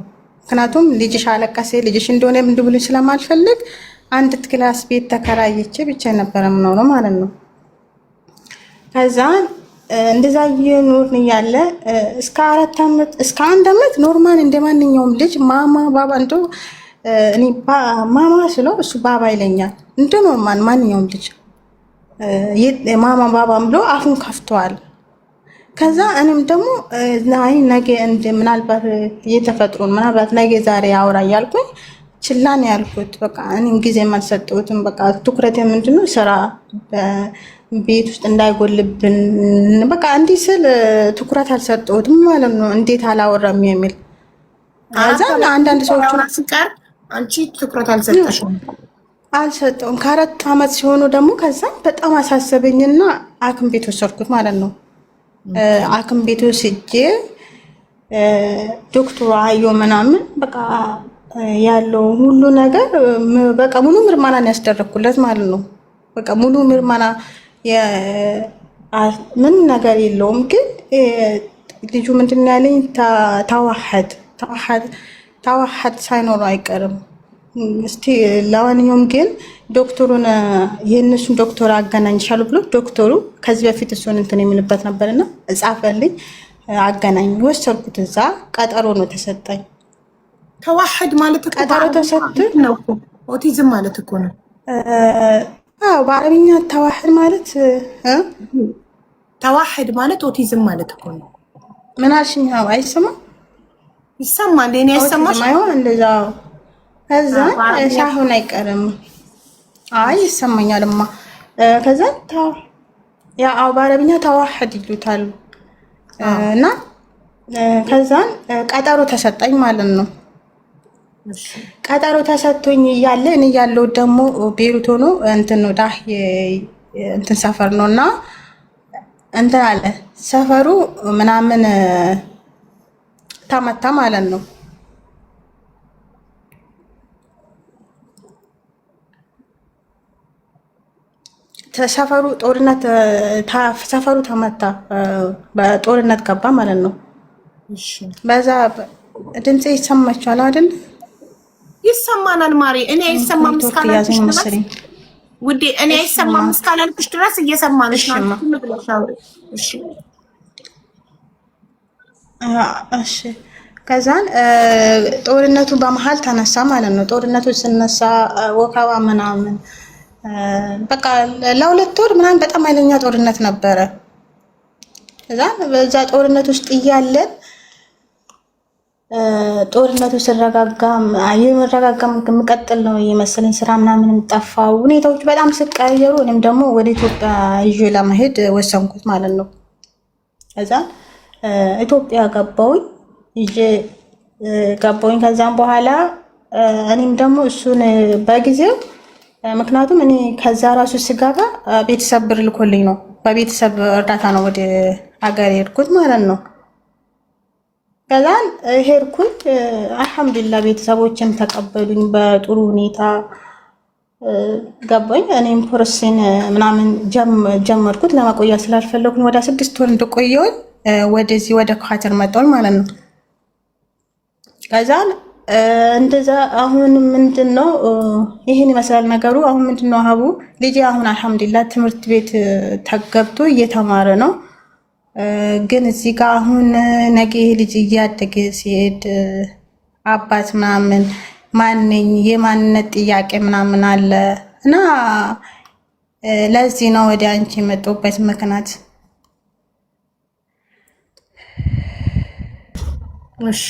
ምክንያቱም ልጅሽ አለቀሴ ልጅሽ እንደሆነ እንድብሉኝ ስለማልፈልግ አንድ ክላስ ቤት ተከራይቼ ብቻዬን ነበረ የምኖረው ማለት ነው። ከዛ እንደዛ እየኖርን እያለ እስከ 4 ዓመት እስከ 1 ዓመት ኖርማል እንደማንኛውም ልጅ ማማ ባባ እንደው እኔ ማማ ስለው እሱ ባባ ይለኛል። እንደ ኖርማል ማንኛውም ልጅ ማማ ባባም ብሎ አፉን ከፍተዋል። ከዛ እኔም ደግሞ አይ ነገ ምናልባት የተፈጥሮን ምናልባት ነገ ዛሬ አውራ እያልኩኝ ችላን ያልኩት በቃ እኔም ጊዜም አልሰጠሁትም። በቃ ትኩረቴ ምንድነው ስራ ቤት ውስጥ እንዳይጎልብን በቃ እንዲህ ስል ትኩረት አልሰጠሁትም ማለት ነው። እንዴት አላወራም የሚል ከዛ አንዳንድ ሰዎች ሲቀር አንቺ ትኩረት አልሰጠውም። ከ4 ዓመት ሲሆኑ ደግሞ ከዛ በጣም አሳሰበኝና ሐኪም ቤት ወሰድኩት ማለት ነው። ሐኪም ቤት ወስጄ ዶክተሩ አዮ ምናምን በቃ ያለው ሁሉ ነገር በቃ ሙሉ ምርመራን ያስደረኩለት ማለት ነው። በቃ ሙሉ ምርመራ ምን ነገር የለውም። ግን ልጁ ምንድን ያለኝ ተዋሐድ ሳይኖረው አይቀርም። እስቲ ለማንኛውም ግን ዶክተሩን የእነሱን ዶክተር አገናኝሻለሁ ብሎ ዶክተሩ ከዚህ በፊት እሱን እንትን የሚልበት ነበርና ጻፈልኝ። አገናኝ ወሰድኩት። እዛ ቀጠሮ ነው ተሰጠኝ። ተዋሐድ ማለት ቀጠሮ ተሰጠኝ ነው። ኦቲዝም ማለት እኮ ነው። አዎ በአረብኛ ተዋሐድ ማለት ተዋሐድ ማለት ኦቲዝም ማለት እኮ ነው። ምን አልሽኝ? አይሰማም? ይሰማል። እኔ አይሰማሽ? አይሆን እንደዛ ከዛ ሳይሆን አይቀርም። አይ ይሰማኛልማ። ከዛ ያው በአረብኛ ተዋሐድ ይሉታል። እና ከዛን ቀጠሮ ተሰጠኝ ማለት ነው። ቀጠሮ ተሰጥቶኝ እያለ እኔ ያለው ደግሞ ቤሩት ሆኖ እንትን ነው ዳህ እንትን ሰፈር ነውና እንትን አለ ሰፈሩ ምናምን ተመታ ማለት ነው። ሰፈሩ ጦርነት ሰፈሩ ተመታ፣ በጦርነት ገባ ማለት ነው። በዛ ድምጽ ይሰማችኋል አይደል? ይሰማናል ማሪ። እኔ አይሰማም እስካላልኩሽ ድረስ ውዴ፣ እኔ አይሰማም እስካላልኩሽ ድረስ እየሰማንሽ ነው። እሺ እሺ። ከዛን ጦርነቱ በመሀል ተነሳ ማለት ነው። ጦርነቱ ሲነሳ ወከባ ምናምን በቃ ለ2 ወር ምናምን በጣም ኃይለኛ ጦርነት ነበረ። ከዛን በዛ ጦርነት ውስጥ እያለን ጦርነቱ ሲረጋጋም የመረጋጋም የምቀጥል ነው የመሰለኝ። ስራ ምናምን ጠፋው፣ ሁኔታዎች በጣም ሲቀያየሩ እኔም ደግሞ ወደ ኢትዮጵያ ይዤ ለመሄድ ወሰንኩት ማለት ነው። ከዛ ኢትዮጵያ ገባሁኝ፣ ይዤ ገባሁኝ። ከዛም በኋላ እኔም ደግሞ እሱን በጊዜው ምክንያቱም እኔ ከዛ ራሱ ስገባ ቤተሰብ ብር ልኮልኝ ነው፣ በቤተሰብ እርዳታ ነው ወደ ሀገር የሄድኩት ማለት ነው። ከዛን ሄድኩኝ። አልሐምዱሊላህ ቤተሰቦችም ተቀበሉኝ በጥሩ ሁኔታ ገባኝ። እኔም ፕሮሰስን ምናምን ጀመርኩት። ለመቆያ ስላልፈለኩኝ ወደ 6 ወር እንደቆየሁኝ ወደዚህ ወደ ኳተር መጣሁኝ ማለት ነው። ከዛን እንደዛ አሁን ምንድነው ይሄን ይመስላል ነገሩ። አሁን ምንድነው ሀቡ ልጅ አሁን አልሐምዱሊላህ ትምህርት ቤት ተገብቶ እየተማረ ነው። ግን እዚህ ጋር አሁን ነገ ልጅ እያደገ ሲሄድ አባት ምናምን ማንኝ የማንነት ጥያቄ ምናምን አለ እና ለዚህ ነው ወደ አንቺ የመጣሁበት ምክንያት። እሺ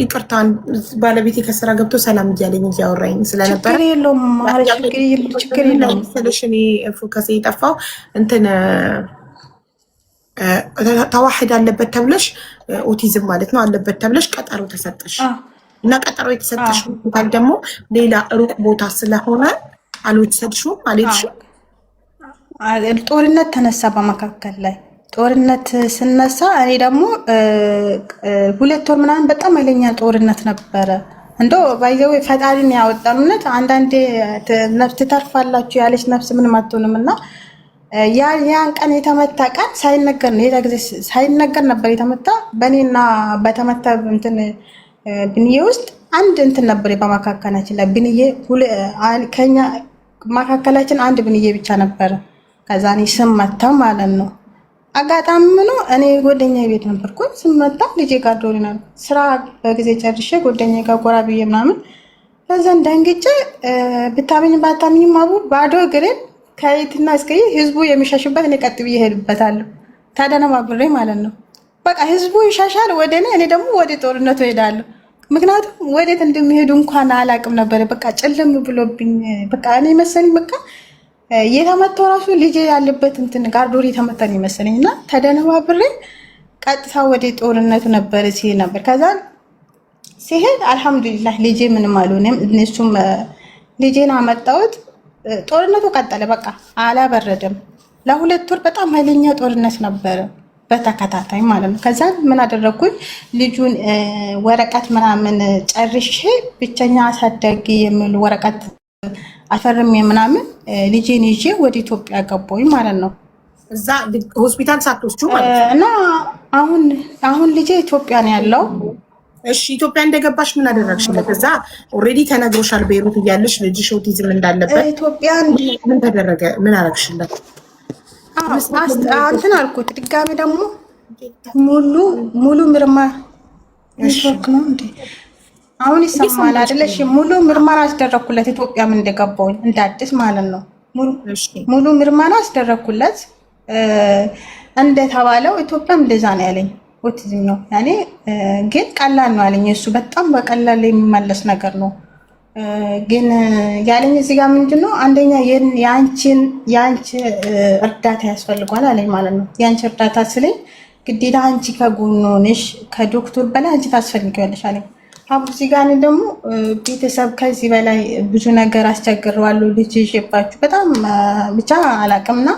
ይቅርታ፣ ባለቤቴ ከስራ ገብቶ ሰላም እያለኝ እያወራኝ ስለነበረ ችግር የለውም ማለት ችግር የለውም ስለሽ እኔ ፎከስ የጠፋው እንትን ተዋህድ አለበት ተብለሽ ኦቲዝም ማለት ነው አለበት ተብለሽ ቀጠሮ ተሰጠሽ እና ቀጠሮ የተሰጠሽ ሆስፒታል ደግሞ ሌላ ሩቅ ቦታ ስለሆነ አልወሰድሽውም አልሄድሽም። ጦርነት ተነሳ በመካከል ላይ ጦርነት ስነሳ እኔ ደግሞ 2 ወር ምናምን በጣም ኃይለኛ ጦርነት ነበረ። እንደው ባይዘው ፈጣሪን ያወጣኑነት አንዳንዴ ነፍስ ትተርፋላችሁ ያለች ነፍስ ምንም አትሆንም እና ያን ቀን የተመታ ቀን ሳይነገር ነው የታግዜ ሳይነገር ነበር የተመታ። በእኔና በተመታ እንትን ብንዬ ውስጥ አንድ እንትን ነበር በመካከላችን ላይ ብንዬ ከኛ መካከላችን አንድ ብንዬ ብቻ ነበር። ከዛ እኔ ስም መታ ማለት ነው። አጋጣሚ ነው እኔ ጓደኛዬ ቤት ነበርኩ። ስመጣ ልጄ ጋር ደውለናል። ስራ በጊዜ ጨርሼ ጓደኛዬ ጋር ጎራ ብዬ ምናምን ከዛን ደንግጬ ብታምኝ ባታምኝ ባዶ እግሬን ከየትና እስከ ህዝቡ የሚሻሽበት እኔ ቀጥ ብዬ እሄድበታለሁ። ተደነባብሬ ማለት ነው። በቃ ህዝቡ ይሻሻል ወደ እኔ ደግሞ ወደ ጦርነቱ እሄዳለሁ። ምክንያቱም ወዴት እንደሚሄዱ እንኳን አላውቅም ነበር። በቃ ጨለም ብሎብኝ በቃ እኔ መሰለኝ በቃ የተመታው ራሱ ልጄ ያለበት እንትን ጋርዶሪ የተመታኝ መሰለኝ እና ተደነባብሬ ቀጥታ ወደ ጦርነቱ ነበር ሲሄድ ነበር። ከዛ ሲሄድ አልሐምዱሊላህ ልጄ ምንም አልሆነም። እነሱም ልጄን አመጣሁት። ጦርነቱ ቀጠለ። በቃ አላበረደም። ለ2 ወር በጣም ኃይለኛ ጦርነት ነበረ በተከታታይ ማለት ነው። ከዛ ምን አደረኩኝ? ልጁን ወረቀት ምናምን ጨርሼ ብቸኛ አሳዳጊ የሚል ወረቀት አፈርሜ ምናምን ልጄን ይዤ ወደ ኢትዮጵያ ገባሁኝ ማለት ነው። እዛ ሆስፒታል ሳትወስዱ ማለት ነው። እና አሁን ልጄ ኢትዮጵያ ነው ያለው። እሺ ኢትዮጵያ እንደገባሽ ምን አደረግሽለት? እዛ ኦልሬዲ ተነግሮሻል ቤይሩት እያለሽ ልጅሽ ኦቲዝም እንዳለበት። ኢትዮጵያ ምን ተደረገ? ምን አደረግሽለት? እንትን አልኩት። ድጋሚ ደግሞ ሙሉ ምርመራ ኔትወርክ ነው እንዴ? አሁን ይሰማል አይደለሽ? ሙሉ ምርመራ አስደረኩለት። ኢትዮጵያም እንደገባሁኝ እንደ አዲስ ማለት ነው። ሙሉ ምርመራ አስደረኩለት። እንደተባለው ኢትዮጵያም እንደዛ ነው ያለኝ። ኦቲዝም ነው ያኔ፣ ግን ቀላል ነው ያለኝ። እሱ በጣም በቀላል የሚመለስ ነገር ነው። ግን ያለኝ እዚህ ጋር ምንድነው አንደኛ የአንቺ እርዳታ ያስፈልጓል አለኝ ማለት ነው። የአንቺ እርዳታ ስለኝ ግዴታ አንቺ ከጎኑ ነሽ፣ ከዶክተር በላይ አንቺ ታስፈልጊያለሽ አለኝ። አቡ እዚህ ጋር ደግሞ ቤተሰብ ከዚህ በላይ ብዙ ነገር አስቸግረዋለሁ። ልጅ ይሽባችሁ በጣም ብቻ አላውቅምና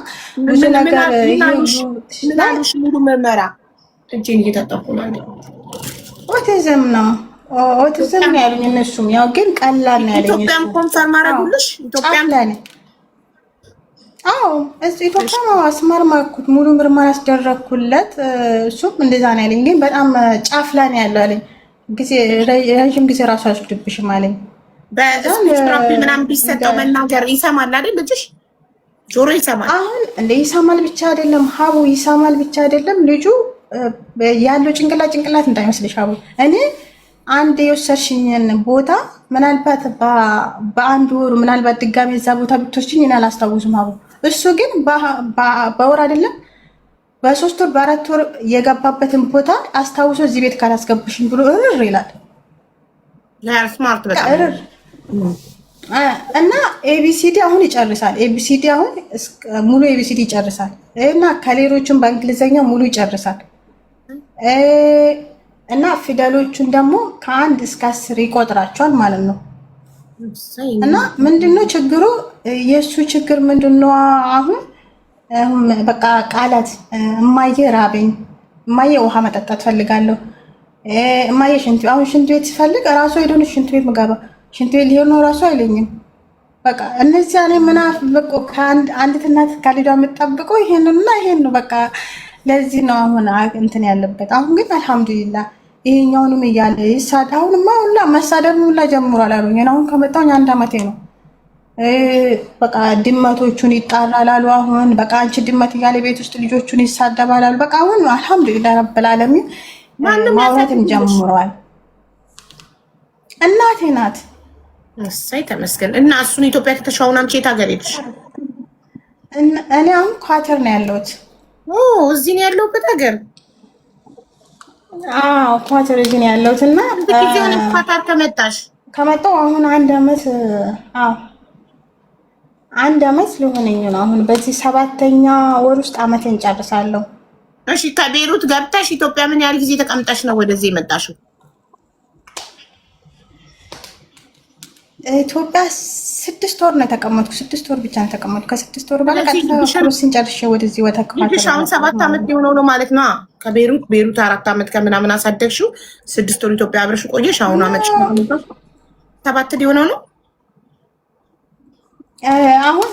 ብዙ ነገር ሙሉ ምርመራ እጄን እየታጠብኩ ነው። ኦቲዝም ነው ኦቲዝም ነው ያሉኝ እነሱም። ያው ግን ቀላል ነው ያለኝ። ኢትዮጵያም ኮንፈርም አደረጉልሽ? ኢትዮጵያም ላይ አዎ፣ ኢትዮጵያ አስመረመርኩት፣ ሙሉ ምርመራ አስደረኩለት። እሱም እንደዛ ነው ያለኝ። ግን በጣም ጫፍ ላይ ነው ያለው አለኝ። ጊዜ ረጅም ጊዜ ራሱ አስወድብሽም አለኝ። በስፒች ትራፒ ምናምን ቢሰጠው መናገር ይሰማል አይደል? ልጅሽ ጆሮ ይሰማል። አሁን እንደ ይሰማል ብቻ አይደለም ሀቡ፣ ይሰማል ብቻ አይደለም ልጁ ያለው ጭንቅላት እንዳይመስልሽ ሀቡ። እኔ አንድ የወሰድሽኝን ቦታ ምናልባት በአንድ ወሩ ምናልባት ድጋሜ እዛ ቦታ ብትወስጂኝ እኔ አላስታውስም ሀቡ። እሱ ግን በወር አይደለም በ3 ወር በ4 ወር የገባበትን ቦታ አስታውሶ እዚህ ቤት ካላስገባሽኝ ብሎ እርር ይላል። ስማርት በጣም እና ኤቢሲዲ አሁን ይጨርሳል። ኤቢሲዲ አሁን ሙሉ ኤቢሲዲ ይጨርሳል እና ከሌሎቹም በእንግሊዘኛ ሙሉ ይጨርሳል። እና ፊደሎቹን ደግሞ ከ1 እስከ 10 ይቆጥራቸዋል ማለት ነው። እና ምንድነው ችግሩ? የእሱ ችግር ምንድነው? አሁን በቃ ቃላት እማዬ ራበኝ፣ እማዬ ውሃ መጠጣት ፈልጋለሁ፣ እማዬ ሽንት ቤት ሲፈልግ ራሱ ሄዶን ሽንት ቤት ምገባ ሽንት ቤት ሊሆን ነው ራሱ አይለኝም። በቃ እነዚህ እኔ ምናፍቅ ከአንዲት እናት ካልሄዷ የምጠብቀው ይሄንና ይሄን ነው። በቃ ለዚህ ነው አሁን እንትን ያለበት። አሁን ግን አልሐምዱሊላህ ይሄኛውንም እያለ አሁንማ ሁላ መሳደብ ሁላ ጀምሯል አሉኝ። አሁን ከመጣሁኝ 1 ዓመቴ ነው። በቃ ድመቶቹን ይጣራል አሉ። አሁን በቃ አንቺ ድመት እያለ ቤት ውስጥ ልጆቹን ይሳደባል አሉ። በቃ አሁን አልሐምዱሊላህ ረብል ዓለሚን ማውራትም ጀምሯል። እናቴ ናት። እሰይ ተመስገን። እና እሱን ኢትዮጵያ ከተሻውን አንቺ የት ሀገር ሄድሽ? እኔ አሁን ኳተር ነው ያለሁት። እዚህ ነው ያለሁበት ሀገር። አዎ ኳተር እዚህ ነው ያለሁት። እና ጊዜውን ኳተር ከመጣሁ አሁን 1 ዓመት 1 ዓመት ሊሆነኝ ነው። አሁን በዚህ 7ኛ ወር ውስጥ ዓመቴን ጨርሳለሁ። እሺ ከቤይሩት ገብተሽ ኢትዮጵያ ምን ያህል ጊዜ ተቀምጠሽ ነው ወደዚህ የመጣሽው? ኢትዮጵያ 6 ወር ነው የተቀመጥኩ። 6 ወር ብቻ ነው የተቀመጥኩ። ከ6 ወር በኋላ ፕሮሰስን ጨርሼ ወደዚህ ወተከፋተ። አሁን 7 ዓመት ሊሆነው ነው ማለት ነው። ከቤይሩት 4 ዓመት ከምናምን አሳደግሽው፣ 6 ወር ኢትዮጵያ አብረሽ ቆየሽ። አሁን አመት 7 ሊሆነው ነው አሁን።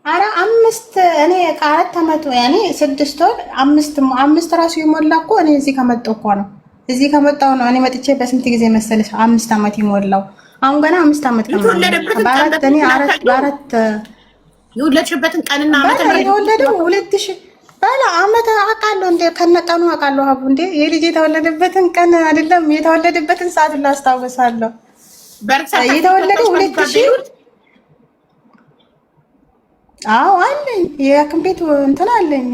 ኧረ 5 እኔ ከ4 ዓመት ያኔ 6 ወር 5 ራሱ የሞላ እኮ እኔ እዚህ ከመጣሁ እኮ ነው። እዚህ ከመጣሁ ነው እኔ መጥቼ በስንት ጊዜ መሰለሽ 5 ዓመት ይሞላው። አሁን ገና 5 ዓመት ነው። የወለድሽበትን ቀንና ዓመት የተወለደው ባላ አመት አውቃለሁ እንዴ ከነቀኑ አውቃለሁ። ሀቡ እንዴ የልጅ የተወለደበትን ቀን አይደለም የተወለደበትን ሰዓት ላስታውሳለሁ። የተወለደ 2000 አዎ አለኝ። የሐኪም ቤት እንትን አለኝ።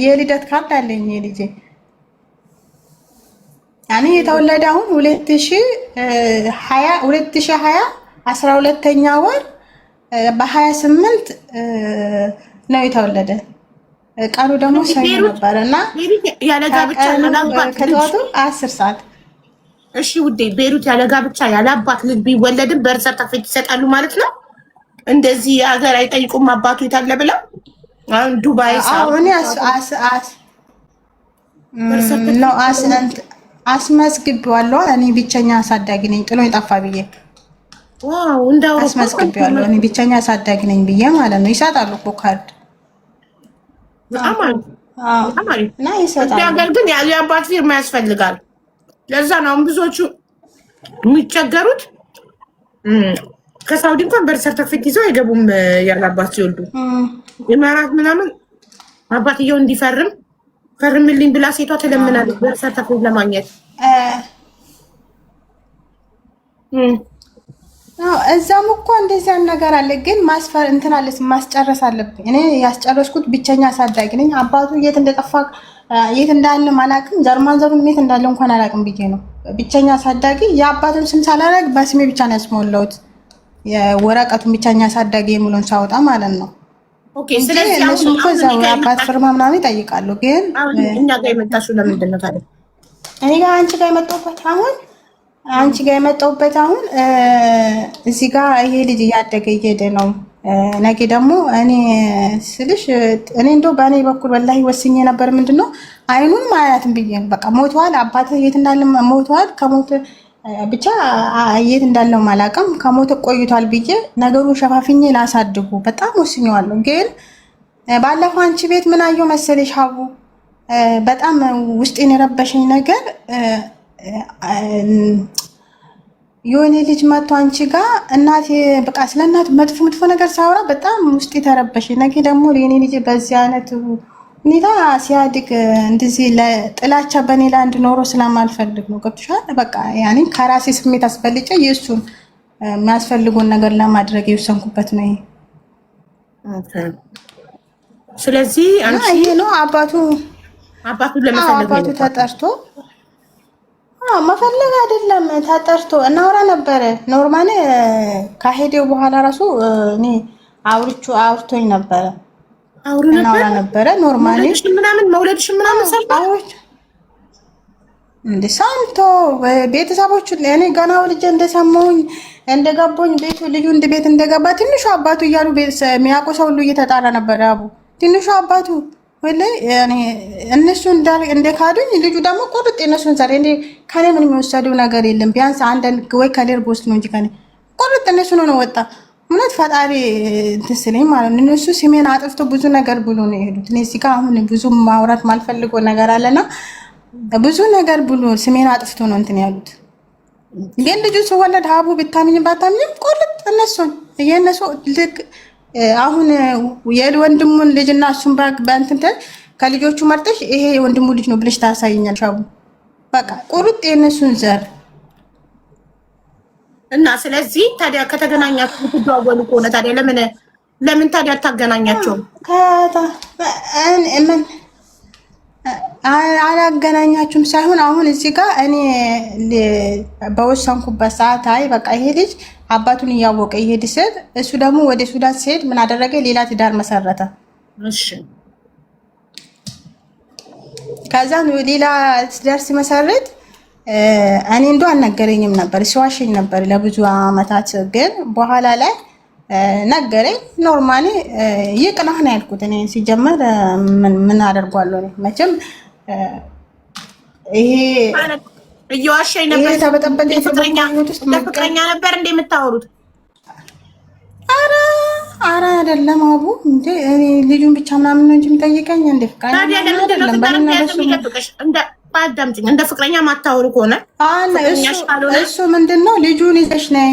የልደት ካርድ አለኝ የልጄ ያኔ የተወለደ አሁን 2020 12ኛ ወር በ28 ነው የተወለደ። ቀኑ ደግሞ ሰኞ ነበር እና ያለ ጋብቻ ከጠዋቱ 10 ሰዓት። እሺ ውዴ፣ ቤሩት ያለ ጋብቻ ያለ አባት ልጅ ቢወለድም በርዝ ሰርተፍኬት ይሰጣሉ ማለት ነው? እንደዚህ ሀገር አይጠይቁም አባቱ የታለ ብለው? አሁን ዱባይ አስመዝግቤዋለሁ። እኔ ብቸኛ አሳዳጊ ነኝ ጥሎኝ ጠፋ ብዬ አስመዝግቤዋለሁ። እኔ ብቸኛ አሳዳጊ ነኝ ብዬ ማለት ነው። ይሰጣሉ እኮ ካርድ እና ይሰጣሉ። ሀገር ግን የአባት ፊርማ ያስፈልጋል። ለዛ ነው ብዙዎቹ የሚቸገሩት። ከሳውዲ እንኳን በርዝ ሰርተፍኬት ይዘው አይገቡም ያለ አባት ሲወልዱ። ኢማራት ምናምን አባትየው እንዲፈርም ፈርምልኝ ብላ ሴቷ ትለምናለች በርዝ ሰርተፍኬት ለማግኘት። እዛም እኮ እንደዚያ ነገር አለ። ግን ማስፈር እንትን አለ ማስጨረስ አለብኝ። እኔ ያስጨረስኩት ብቸኛ አሳዳጊ ነኝ። አባቱ የት እንደጠፋ የት እንዳለ አላውቅም። ጀርመን ዘሩን የት እንዳለ እንኳን አላውቅም ብዬ ነው ብቸኛ አሳዳጊ። የአባቱን ስም ሳላደርግ በስሜ ብቻ ነው ያስሞላሁት። የወረቀቱን ብቸኛ አሳዳጊ የሚለውን ሳወጣ ማለት ነው። ኦኬ። ስለዚህ እነሱም እኮ እዛው የአባት ፍርማ ምናምን ይጠይቃሉ። ግን እኛ ጋር የመጣሽው ለምንድን ነው ታዲያ? እኔ ጋር አንቺ ጋር የመጣሁበት አሁን እዚህ ጋር ይሄ ልጅ እያደገ እየሄደ ነው። ነገ ደግሞ እኔ ስልሽ እኔ እንደው በእኔ በኩል ወላሂ ወስኜ ነበር። ምንድን ነው አይኑን ማያትም ብዬ ነው። በቃ ሞተዋል፣ አባትህ የት እንዳለ ሞተዋል። ከሞተ ብቻ የት እንዳለው አላውቅም። ከሞተ ቆይቷል ብዬ ነገሩን ሸፋፍኜ ላሳድጉ በጣም ወስኜዋለሁ። ግን ባለፈው አንቺ ቤት ምን አየሁ መሰለሽ ሀቡ፣ በጣም ውስጤን የረበሸኝ ነገር የሆነ ልጅ መጥቶ አንቺ ጋር እናቴ በቃ ስለ እናቱ መጥፎ ነገር ሳወራ በጣም ውስጤ ተረበሸ። ነገ ደግሞ የኔ ልጅ በዚህ አይነት ሁኔታ ሲያድግ እንደዚህ ለጥላቻ በኔ ላይ እንዲኖረው ስለማልፈልግ ነው። ገብቶሻል? በቃ ያኔ ከራሴ ስሜት አስፈልጬ የእሱን የሚያስፈልገውን ነገር ለማድረግ የወሰንኩበት ነው። ስለዚህ ይሄ ነው አባቱ ለመፈለግ ተጠርቶ መፈለግ አይደለም ተጠርቶ እናወራ ነበረ። ኖርማሊ ከሄደው በኋላ ራሱ እኔ አውርቶኝ ነበረ። እናወራ ነበረ ኖርማሊ መውለድሽ ምናምን ሰምተሽ እንደ ሳንቶ ቤተሰቦቹ እኔ ገና ወልጄ እንደሰማሁኝ እንደገባኝ ቤቱ ልጁ እንደ ቤት እንደገባ ትንሹ አባቱ እያሉ የሚያውቁ ሰው ሁሉ እየተጣራ ነበረ። አቡ ትንሹ አባቱ ወላሂ ያኔ እነሱ እንደካዱኝ ልጁ ደግሞ ቁርጥ የነሱን ዛሬ እንደ ከኔ ምን የሚወሰደው ነገር የለም። ቢያንስ አንድ ወይ ከሌር ቦስት ነው እንጂ ከኔ ቁርጥ እነሱ ነው ወጣ። እውነት ፈጣሪ ትስለኝ ማለት ነው። እነሱ ስሜን አጥፍቶ ብዙ ነገር ብሎ ነው የሄዱት። እኔ እዚህ ጋር አሁን ብዙ ማውራት ማልፈልገው ነገር አለና ብዙ ነገር ብሎ ስሜን አጥፍቶ ነው እንትን ያሉት። ግን ልጁ ሲወለድ ሀቡ ብታምኝ ባታምኝም ቁርጥ እነሱን የነሱ ልክ አሁን የወንድሙን ልጅና እሱን በእንትን ከልጆቹ መርጠሽ ይሄ የወንድሙ ልጅ ነው ብለሽ ታሳይኛለሽ። አቡ በቃ ቁርጥ የነሱን ዘር እና ስለዚህ ታዲያ ከተገናኛችሁ ትደዋወሉ ከሆነ ታዲያ ለምን ታዲያ አታገናኛቸውም? አላገናኛችሁም ሳይሆን አሁን እዚህ ጋር እኔ በወሰንኩበት ሰዓት አይ በቃ ይሄ ልጅ አባቱን እያወቀ ይሄድ ስል እሱ ደግሞ ወደ ሱዳን ሲሄድ ምን አደረገ? ሌላ ትዳር መሰረተ። እሺ ከዛ ሌላ ትዳር ሲመሰረት እኔ እንደው አልነገረኝም ነበር፣ ሲዋሸኝ ነበር ለብዙ አመታት። ግን በኋላ ላይ ነገረኝ። ኖርማሊ ይቅናህ ነው ያልኩት። እኔ ሲጀመር ምን አደርጓለሁ እኔ መቼም ይሄ እየዋሸኝ ነበር። ተበጠበጠ ፍቅረኛ ነበር እንደ የምታወሩት? ኧረ አይደለም አቡ እንዴ እኔ ልጁን ብቻ ምናምን ነው እንጂ የምጠይቀኝ እንደ ፍቅረኛ አይደለም። እንደ ፍቅረኛ ማታወሩ ከሆነ እሱ ምንድን ነው ልጁን ይዘሽ ነይ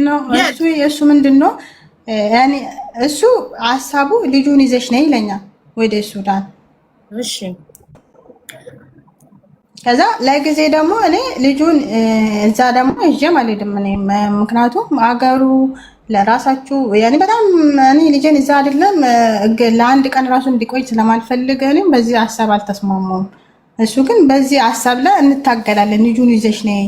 ነው እሱ ምንድን ነው እሱ ሀሳቡ ልጁን ይዘሽ ነይ ይለኛል ወደ ሱዳን። እሺ ከዛ ለጊዜ ደግሞ እኔ ልጁን እዛ ደግሞ ይዤም አልሄድም እኔ ምክንያቱም አገሩ ለራሳችሁ ያኔ በጣም እኔ ልጄን እዛ አይደለም ለአንድ ቀን ራሱ እንዲቆይ ስለማልፈልግ እኔም በዚህ ሀሳብ አልተስማማውም። እሱ ግን በዚህ ሀሳብ ላይ እንታገላለን ልጁን ይዘሽ ነይ